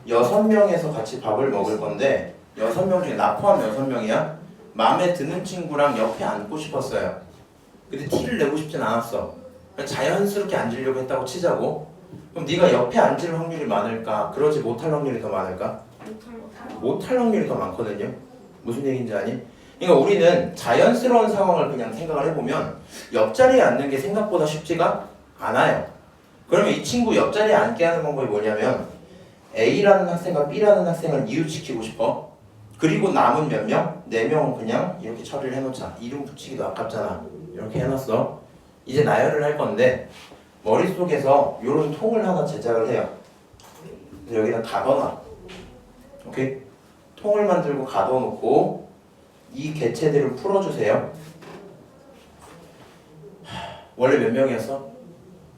6명에서 같이 밥을 먹을 건데 6명 중에 나 포함 6명이야. 마음에 드는 친구랑 옆에 앉고 싶었어요. 근데 티를 내고 싶진 않았어. 그냥 자연스럽게 앉으려고 했다고 치자고. 그럼 네가 옆에 앉을 확률이 많을까? 그러지 못할 확률이 더 많을까? 못할 확률이 더 많거든요. 무슨 얘기인지 아니? 그러니까 우리는 자연스러운 상황을 그냥 생각을 해보면 옆자리에 앉는 게 생각보다 쉽지가 않아요. 그러면 이 친구 옆자리에 앉게 하는 방법이 뭐냐면 A라는 학생과 B라는 학생을 이웃시키고 싶어. 그리고 남은 몇 명? 4명은 그냥 이렇게 처리를 해놓자. 이름 붙이기도 아깝잖아. 이렇게 해놨어. 이제 나열을 할 건데 머릿속에서 이런 통을 하나 제작을 해요. 그래서 여기다 가둬놔. 오케이? 통을 만들고 가둬놓고 이 개체들을 풀어주세요. 원래 몇 명이었어?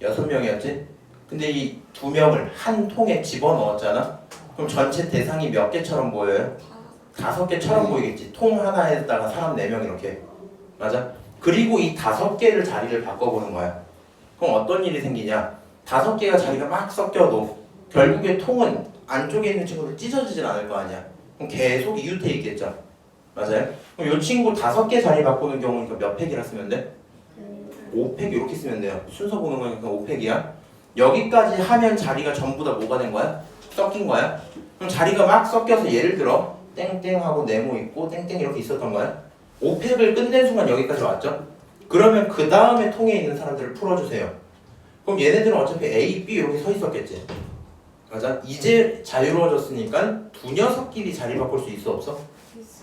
6명이었지? 근데 이 2명을 한 통에 집어넣었잖아? 그럼 전체 대상이 몇 개처럼 보여요? 5개처럼 보이겠지. 통 하나에다가 사람 4명 이렇게. 맞아? 그리고 이 5개를 자리를 바꿔보는 거야. 그럼 어떤 일이 생기냐? 5개가 자리가 막 섞여도 결국에 통은 안쪽에 있는 친구들 찢어지진 않을 거 아니야. 그럼 계속 이웃해 있겠죠. 맞아요? 그럼 이 친구 5개 자리 바꾸는 경우니까 몇 팩이라 쓰면 돼? 5팩 이렇게 쓰면 돼요. 순서 보는 거니까 5팩이야. 여기까지 하면 자리가 전부 다 뭐가 된 거야? 섞인 거야? 그럼 자리가 막 섞여서 예를 들어 땡땡하고 네모 있고 땡땡 이렇게 있었던 거야? 5팩을 끝낸 순간 여기까지 왔죠? 그러면 그 다음에 통에 있는 사람들을 풀어주세요. 그럼 얘네들은 어차피 A, B 이렇게 서 있었겠지? 맞아? 이제 자유로워졌으니까 두 녀석끼리 자리 바꿀 수 있어 없어?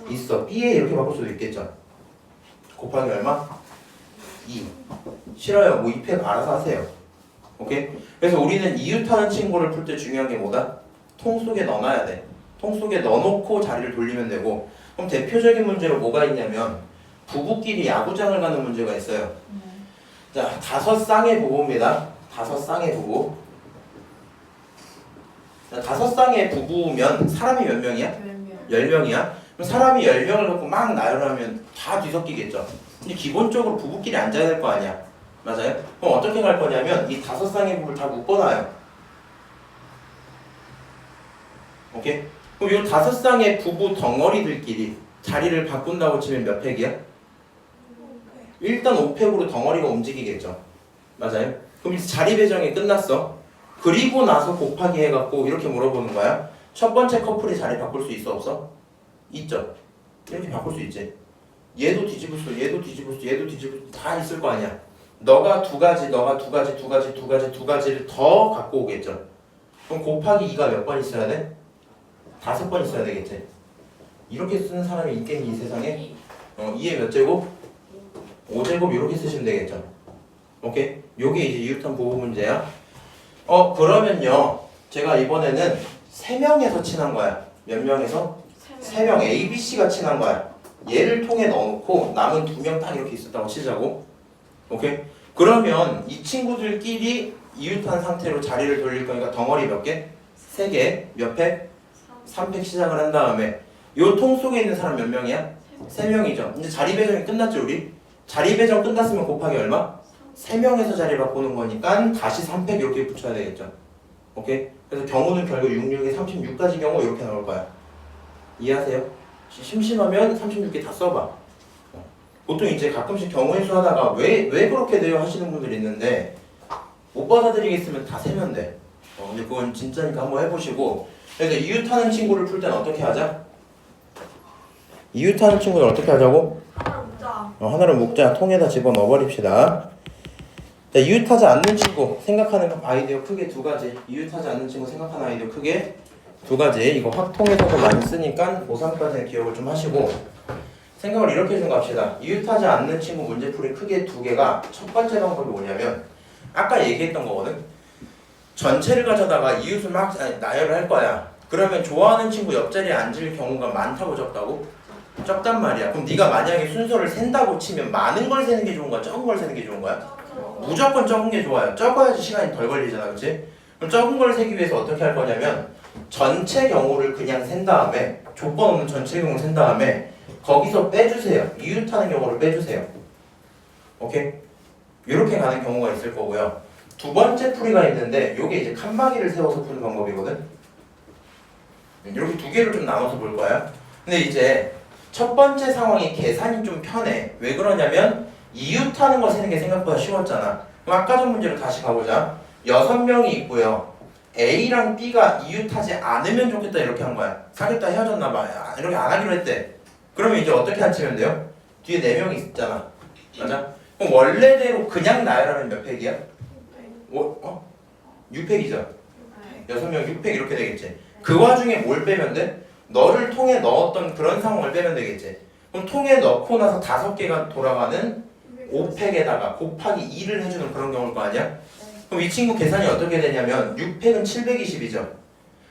있어. B에 이렇게 바꿀 수도 있겠죠? 곱하기 얼마? 2. 싫어요. 뭐 2팩 알아서 하세요. 오케이? 그래서 우리는 이웃하는 친구를 풀 때 중요한 게 뭐다? 통 속에 넣어놔야 돼. 통 속에 넣어놓고 자리를 돌리면 되고. 그럼 대표적인 문제로 뭐가 있냐면 부부끼리 야구장을 가는 문제가 있어요. 자, 5쌍의 부부입니다. 5쌍의 부부. 자, 5쌍의 부부면 사람이 몇 명이야? 10명이야. 그럼 사람이 10명을 갖고 막 나열하면 다 뒤섞이겠죠. 근데 기본적으로 부부끼리 앉아야 될 거 아니야. 맞아요? 그럼 어떻게 갈 거냐면 이 5쌍의 부부를 다 묶어놔요. 오케이? 그럼 이 5쌍의 부부 덩어리들끼리 자리를 바꾼다고 치면 몇 팩이야? 일단 5팩으로 덩어리가 움직이겠죠. 맞아요? 그럼 이제 자리 배정이 끝났어. 그리고 나서 곱하기 해갖고 이렇게 물어보는 거야. 첫 번째 커플이 자리 바꿀 수 있어 없어? 있죠. 이렇게 바꿀 수 있지. 얘도 뒤집을 수, 얘도 뒤집을 수, 얘도 뒤집을 수 다 있을 거 아니야. 너가 두 가지를 더 갖고 오겠죠. 그럼 곱하기 2가 몇 번 있어야 돼? 5번 있어야 되겠지. 이렇게 쓰는 사람이 있겠니 이 세상에? 2의 몇 제곱? 5제곱 이렇게 쓰시면 되겠죠. 오케이? 요게 이제 이웃한 부부 문제야. 그러면요 제가 이번에는 3명에서 친한 거야. 몇 명에서? 3명 A, B, C가 친한 거야. 얘를 통에 넣어놓고 남은 2명 딱 이렇게 있었다고 치자고. 오케이? 그러면 이 친구들끼리 이웃한 상태로 자리를 돌릴 거니까 덩어리 몇 개? 3개. 몇 팩? 3팩 시작을 한 다음에 요 통 속에 있는 사람 몇 명이야? 3명이죠. 이제 자리 배정이 끝났죠 우리? 자리 배정 끝났으면 곱하기 얼마? 3명에서 자리 바꾸는 거니까 다시 3팩 이렇게 붙여야 되겠죠. 오케이? 그래서 경우는 결국 66에 36까지 경우 이렇게 나올 거야. 이해하세요? 심심하면 36개 다 써봐. 보통 이제 가끔씩 경우의 수 하다가 왜 그렇게 돼요 하시는 분들이 있는데 못 받아들이겠으면 다 세면 돼. 근데 그건 진짜니까 한번 해보시고. 그래서 이웃하는 친구를 풀 때는 어떻게 하자? 이웃하는 친구를 어떻게 하자고? 하나 묻자. 하나를 묶자. 통에다 집어넣어 버립시다. 자, 이웃하지 않는 친구 생각하는 아이디어 크게 두 가지. 이웃하지 않는 친구 생각하는 아이디어 크게 두 가지. 이거 확통에서도 많이 쓰니까 고3까지는 기억을 좀 하시고 생각을 이렇게 좀 갑시다. 이웃하지 않는 친구 문제풀이 크게 두 개가 첫 번째 방법이 뭐냐면 아까 얘기했던 거거든. 전체를 가져다가 이웃을 막 나열을 할 거야. 그러면 좋아하는 친구 옆자리에 앉을 경우가 많다고 적다고? 적단 말이야. 그럼 네가 만약에 순서를 센다고 치면 많은 걸 세는 게 좋은 거야? 적은 걸 세는 게 좋은 거야? 무조건 적은 게 좋아요. 적어야지 시간이 덜 걸리잖아, 그렇지? 그럼 적은 걸 세기 위해서 어떻게 할 거냐면 전체 경우를 그냥 센 다음에 조건 없는 전체 경우를 센 다음에 거기서 빼주세요. 이웃하는 경우를 빼주세요. 오케이? 이렇게 가는 경우가 있을 거고요. 두 번째 풀이가 있는데 이게 이제 칸막이를 세워서 푸는 방법이거든. 이렇게 두 개를 좀 나눠서 볼 거야. 근데 이제 첫 번째 상황이 계산이 좀 편해. 왜 그러냐면 이웃하는 거 세는 게 생각보다 쉬웠잖아. 그럼 아까 전 문제로 다시 가보자. 6명이 있고요. A랑 B가 이웃하지 않으면 좋겠다 이렇게 한 거야. 사귀었다 헤어졌나 봐. 이렇게 안 하기로 했대. 그러면 이제 어떻게 앉히면 돼요? 뒤에 4명이 있잖아. 맞아? 그럼 원래대로 그냥 나열하면 몇 팩이야? 6팩이죠. 6명 6팩 이렇게 되겠지. 그 와중에 뭘 빼면 돼? 너를 통에 넣었던 그런 상황을 빼면 되겠지. 그럼 통에 넣고 나서 5개가 돌아가는 5팩에다가 곱하기 2를 해주는 그런 경우일 거 아니야? 그럼 이 친구 계산이 어떻게 되냐면 6팩은 720이죠.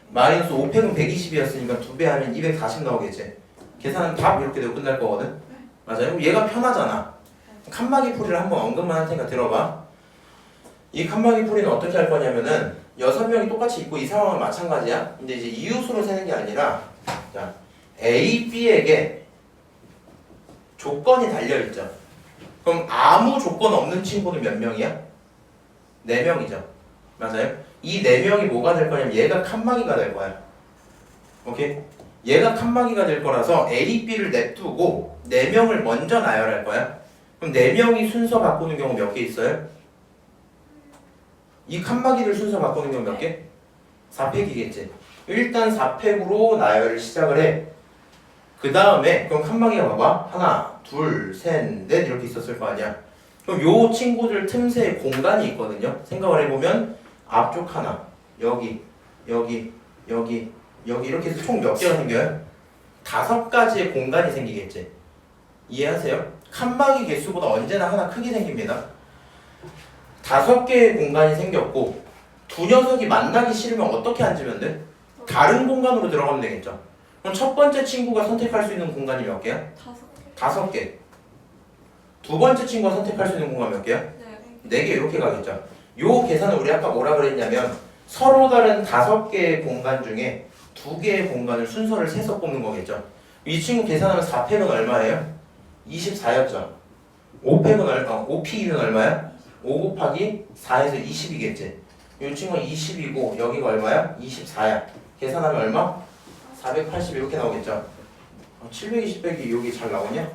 마이너스 5팩은 120이었으니까 2배 하면 240 나오겠지. 계산은 답 이렇게 되고 끝날 거거든. 맞아요? 얘가 편하잖아. 칸막이 풀이를 한번 언급만 할 테니까 들어봐. 이 칸막이 풀이는 어떻게 할 거냐면은 6명이 똑같이 있고 이 상황은 마찬가지야. 근데 이제 이웃으로 세는 게 아니라 자, A, B에게 조건이 달려있죠. 그럼 아무 조건 없는 친구는 몇 명이야? 4명이죠. 맞아요? 이 4명이 뭐가 될 거냐면 얘가 칸막이가 될 거야. 오케이? 얘가 칸막이가 될 거라서 A, B를 냅두고 4명을 먼저 나열할 거야. 그럼 4명이 순서 바꾸는 경우 몇 개 있어요? 이 칸막이를 순서 바꾸는 경우 몇 개? 4팩이겠지. 일단 4팩으로 나열을 시작을 해. 그 다음에 그럼 칸막이가 봐봐. 하나, 둘, 셋, 넷 이렇게 있었을 거 아니야. 그럼 요 친구들 틈새에 공간이 있거든요. 생각을 해보면 앞쪽 하나, 여기, 여기, 여기, 여기 이렇게 해서 총 몇 개가 생겨요? 5가지의 공간이 생기겠지. 이해하세요? 칸막이 개수보다 언제나 하나 크게 생깁니다. 5개의 공간이 생겼고 두 녀석이 만나기 싫으면 어떻게 앉으면 돼? 다른 공간으로 들어가면 되겠죠. 그럼 첫 번째 친구가 선택할 수 있는 공간이 몇 개야? 5개. 두 번째 친구가 선택할 수 있는 공간 몇 개야? 4개 이렇게 가겠죠. 요 계산을 우리 아까 뭐라 그랬냐면 서로 다른 5개의 공간 중에 2개의 공간을 순서를 세서 뽑는 거겠죠. 이 친구 계산하면 4팩은 얼마예요? 24였죠. 5P는 얼마야? 5 곱하기 4에서 20이겠지. 이 친구는 20이고 여기가 얼마야? 24야. 계산하면 얼마? 480 이렇게 나오겠죠. 720 빼기 여기 잘 나오냐?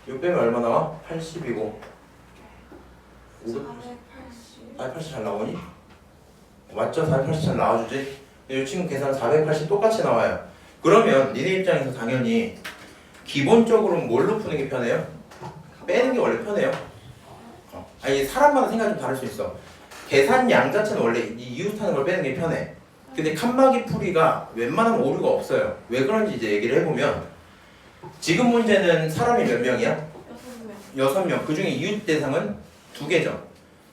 이거 빼면 얼마 나와? 80이고 480 잘 나오니? 맞죠? 480 잘 나와주지? 이 친구 계산 480 똑같이 나와요. 그러면 니네 입장에서 당연히 기본적으로는 뭘로 푸는 게 편해요? 빼는 게 원래 편해요. 아니 사람마다 생각이 좀 다를 수 있어. 계산량 자체는 원래 이 이웃하는 걸 빼는 게 편해. 근데 칸막이 풀이가 웬만하면 오류가 없어요. 왜 그런지 이제 얘기를 해보면 지금 문제는 사람이 몇 명이야? 6명. 그 중에 이웃 대상은 2개죠.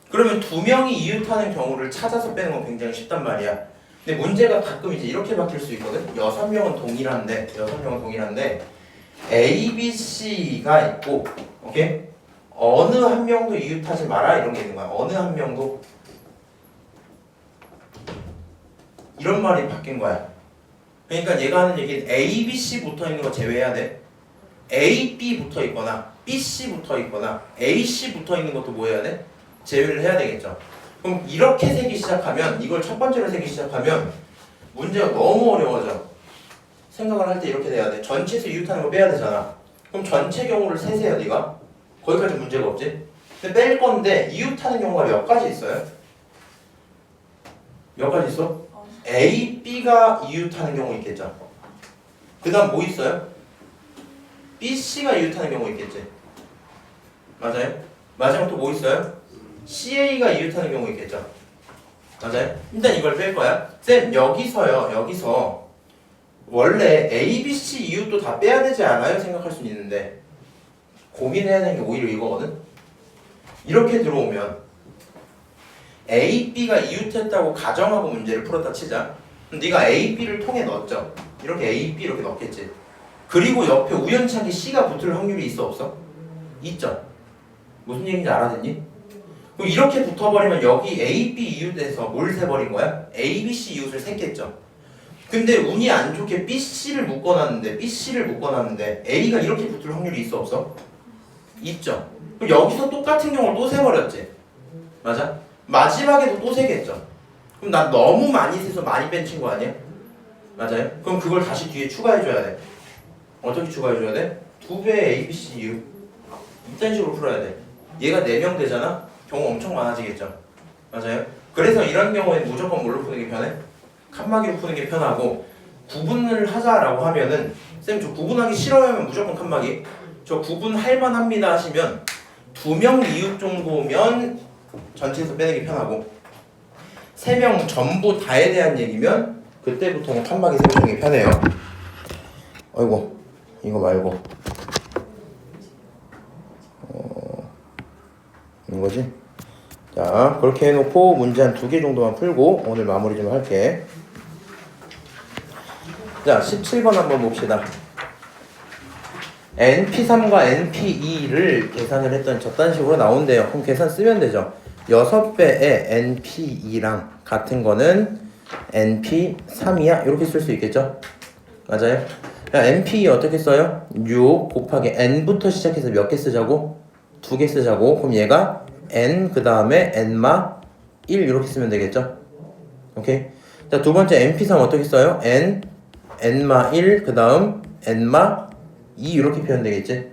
그러면 2명이 이웃하는 경우를 찾아서 빼는 건 굉장히 쉽단 말이야. 근데 문제가 가끔 이제 이렇게 바뀔 수 있거든. 6명은 동일한데 A, B, C가 있고 오케이? 어느 한 명도 이웃하지 마라 이런 게 있는 거야. 어느 한 명도 이런 말이 바뀐 거야. 그러니까 얘가 하는 얘기는 A, B, C 붙어 있는 거 제외해야 돼. A, B 붙어 있거나 B, C 붙어 있거나 A, C 붙어 있는 것도 뭐 해야 돼? 제외를 해야 되겠죠. 그럼 이렇게 세기 시작하면 이걸 첫 번째로 세기 시작하면 문제가 너무 어려워져. 생각을 할 때 이렇게 돼야 돼. 전체에서 이웃하는 거 빼야 되잖아. 그럼 전체 경우를 세세요 네가. 거기까지 문제가 없지. 근데 뺄 건데 이웃하는 경우가 몇 가지 있어요? 몇 가지 있어? A, B가 이웃하는 경우 있겠죠. 그 다음 뭐 있어요? B, C가 이웃하는 경우 있겠지. 맞아요? 마지막 또 뭐 있어요? CA가 이웃하는 경우 있겠죠. 맞아요? 일단 이걸 뺄 거야. 쌤 여기서요. 여기서 원래 A, B, C 이웃도 다 빼야 되지 않아요? 생각할 수는 있는데 고민해야 되는 게 오히려 이거거든. 이렇게 들어오면 A, B가 이웃했다고 가정하고 문제를 풀었다 치자. 그럼 네가 A, B를 통해 넣었죠. 이렇게 A, B 이렇게 넣겠지. 그리고 옆에 우연찮게 C가 붙을 확률이 있어 없어? 있죠. 무슨 얘기인지 알아듣니? 그럼 이렇게 붙어버리면 여기 A, B 이웃에서 뭘 세버린 거야? A, B, C 이웃을 샜겠죠. 근데 운이 안 좋게 B, C를 묶어놨는데 A가 이렇게 붙을 확률이 있어 없어? 있죠. 그럼 여기서 똑같은 경우를 또 세버렸지. 맞아? 마지막에도 또 세겠죠. 그럼 나 너무 많이 세서 많이 뺀 친구 아니야? 맞아요? 그럼 그걸 다시 뒤에 추가해줘야 돼. 어떻게 추가해줘야 돼? 2배의 A, B, C, U 이딴 식으로 풀어야 돼. 얘가 4명 되잖아? 경우 엄청 많아지겠죠. 맞아요? 그래서 이런 경우에는 무조건 뭘로 푸는 게 편해? 칸막이로 푸는 게 편하고 구분을 하자라고 하면은 쌤 저 구분하기 싫어하면 무조건 칸막이 저 구분할 만합니다 하시면 2명 이웃 정도면 전체에서 빼는 게 편하고 3명 전부 다에 대한 얘기면 그때부터는 칸막이 세우는 게 편해요. 아이고 이거 말고 이거지? 자 그렇게 해놓고 문제 한 2개 정도만 풀고 오늘 마무리 좀 할게. 자 17번 한번 봅시다. NP3과 NP2를 계산을 했더니 저딴 식으로 나온대요. 그럼 계산 쓰면 되죠. 6배의 NP2랑 같은 거는 NP3이야 이렇게 쓸 수 있겠죠. 맞아요? NP2 어떻게 써요? 6 곱하기 N부터 시작해서 몇 개 쓰자고? 2개 쓰자고. 그럼 얘가 N 그 다음에 N마 1 이렇게 쓰면 되겠죠. 오케이. 자 두번째 NP3 어떻게 써요? N N마 1 그 다음 N마 2 이렇게 표현 되겠지.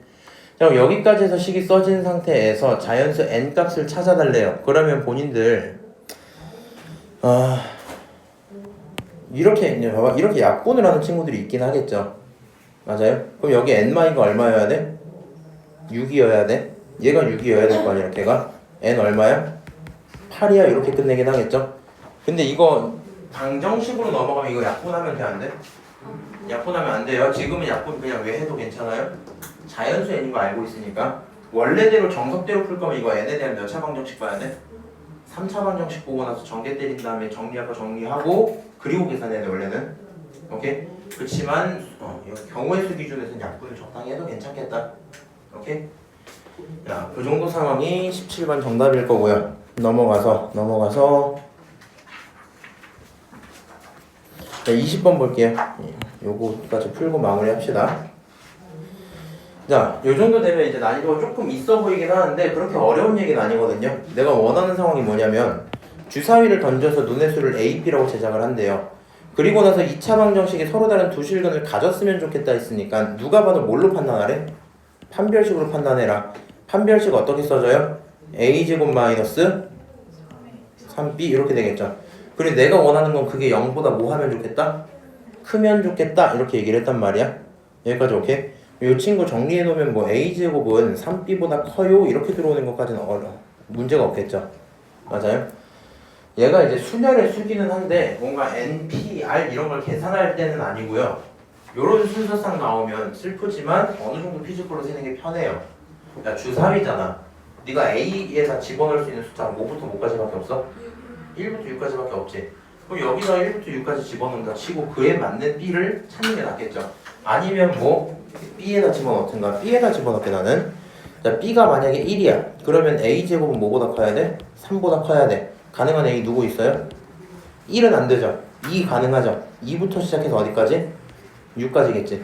자 그럼 여기까지 해서 식이 써진 상태에서 자연수 N 값을 찾아달래요. 그러면 본인들 이렇게 이제 봐봐 이렇게 약분을 하는 친구들이 있긴 하겠죠. 맞아요? 그럼 여기 N마이가 얼마여야 돼? 6이어야 돼. 얘가 6이어야 될 거 아니야. 걔가 N 얼마야? 8이야. 이렇게 끝내긴 하겠죠. 근데 이거 방정식으로 넘어가면 이거 약분하면 돼 안 돼? 약분하면 안 돼요. 지금은 약분 그냥 왜 해도 괜찮아요? 자연수 N인 거 알고 있으니까 원래대로 정석대로 풀 거면 이거 N에 대한 몇 차 방정식 봐야 돼? 3차 방정식 보고 나서 전개 때린 다음에 정리할 거 정리하고 그리고 계산해야 돼 원래는. 오케이? 그렇지만 경우의 수 기준에서는 약분을 적당히 해도 괜찮겠다. 오케이? 자, 그 정도 상황이 17번 정답일 거고요. 넘어가서 자, 20번 볼게요. 요거까지 풀고 마무리 합시다. 자, 요 정도 되면 이제 난이도가 조금 있어 보이긴 하는데 그렇게 어려운 얘기는 아니거든요. 내가 원하는 상황이 뭐냐면 주사위를 던져서 눈의 수를 A, B라고 제작을 한대요. 그리고 나서 2차 방정식에 서로 다른 두 실근을 가졌으면 좋겠다 했으니까 누가 봐도 뭘로 판단하래? 판별식으로 판단해라. 판별식 어떻게 써져요? A제곱 마이너스 3B 이렇게 되겠죠. 그리고 내가 원하는 건 그게 0보다 뭐 하면 좋겠다? 크면 좋겠다 이렇게 얘기를 했단 말이야. 여기까지 오케이? 이 친구 정리해 놓으면 뭐 A제곱은 3B보다 커요 이렇게 들어오는 것까지는 문제가 없겠죠. 맞아요? 얘가 이제 수열의 수기는 한데 뭔가 NPR 이런 걸 계산할 때는 아니고요. 요런 순서상 나오면 슬프지만 어느 정도 피지컬로 세는 게 편해요. 야 주사위잖아. 네가 A에다 집어넣을 수 있는 숫자가 뭐부터 뭐까지밖에 없어? 1부터 6까지밖에 없지. 그럼 여기다 1부터 6까지 집어넣는다 치고 그에 맞는 B를 찾는 게 낫겠죠. 아니면 뭐 B에다 집어넣든가. B에다 집어넣게 나는. 자 B가 만약에 1이야. 그러면 A제곱은 뭐보다 커야 돼? 3보다 커야 돼. 가능한 A 누구 있어요? 1은 안 되죠. 2 가능하죠. 2부터 시작해서 어디까지? 6까지겠지.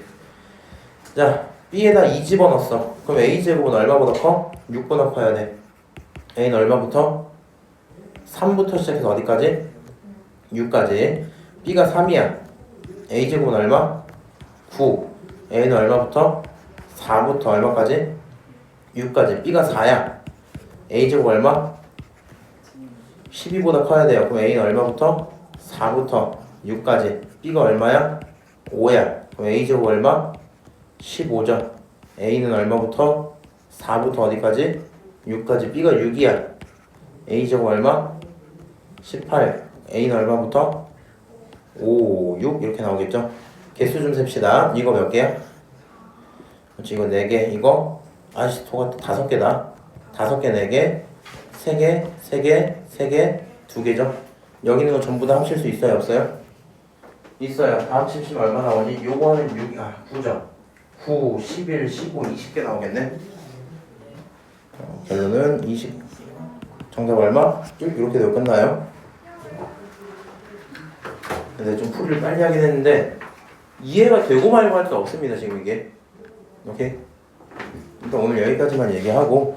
자 B에다 2 집어넣었어. 그럼 A제곱은 얼마보다 커? 6보다 커야 돼. A는 얼마부터? 3부터 시작해서 어디까지? 6까지. B가 3이야. A제곱은 얼마? 9. A는 얼마부터? 4부터 얼마까지? 6까지. B가 4야. A제곱 얼마? 12보다 커야 돼요. 그럼 A는 얼마부터? 4부터 6까지. B가 얼마야? 5야. 그럼 A제곱 얼마? 15죠. A는 얼마부터? 4부터 어디까지? 6까지. B가 6이야. A제곱 얼마? 18. A는 얼마부터? 5, 6 이렇게 나오겠죠? 개수 좀 셉시다. 이거 몇 개야? 그렇지, 이거 4개. 이거 아이씨 토가 5개다. 5개 4개 3개 3개 3개 2개죠. 여기 있는 거 전부 다 합칠 수 있어요 없어요? 있어요. 다 합치면 얼마 나오니? 요거는 6, 9죠. 9, 11, 15, 20개 나오겠네. 결론은 20. 정답 얼마? 이렇게 되어 끝나요. 근데 좀 풀이를 빨리 하긴 했는데 이해가 되고 말고 할 게 없습니다 지금 이게. 오케이? 일단 오늘 여기까지만 얘기하고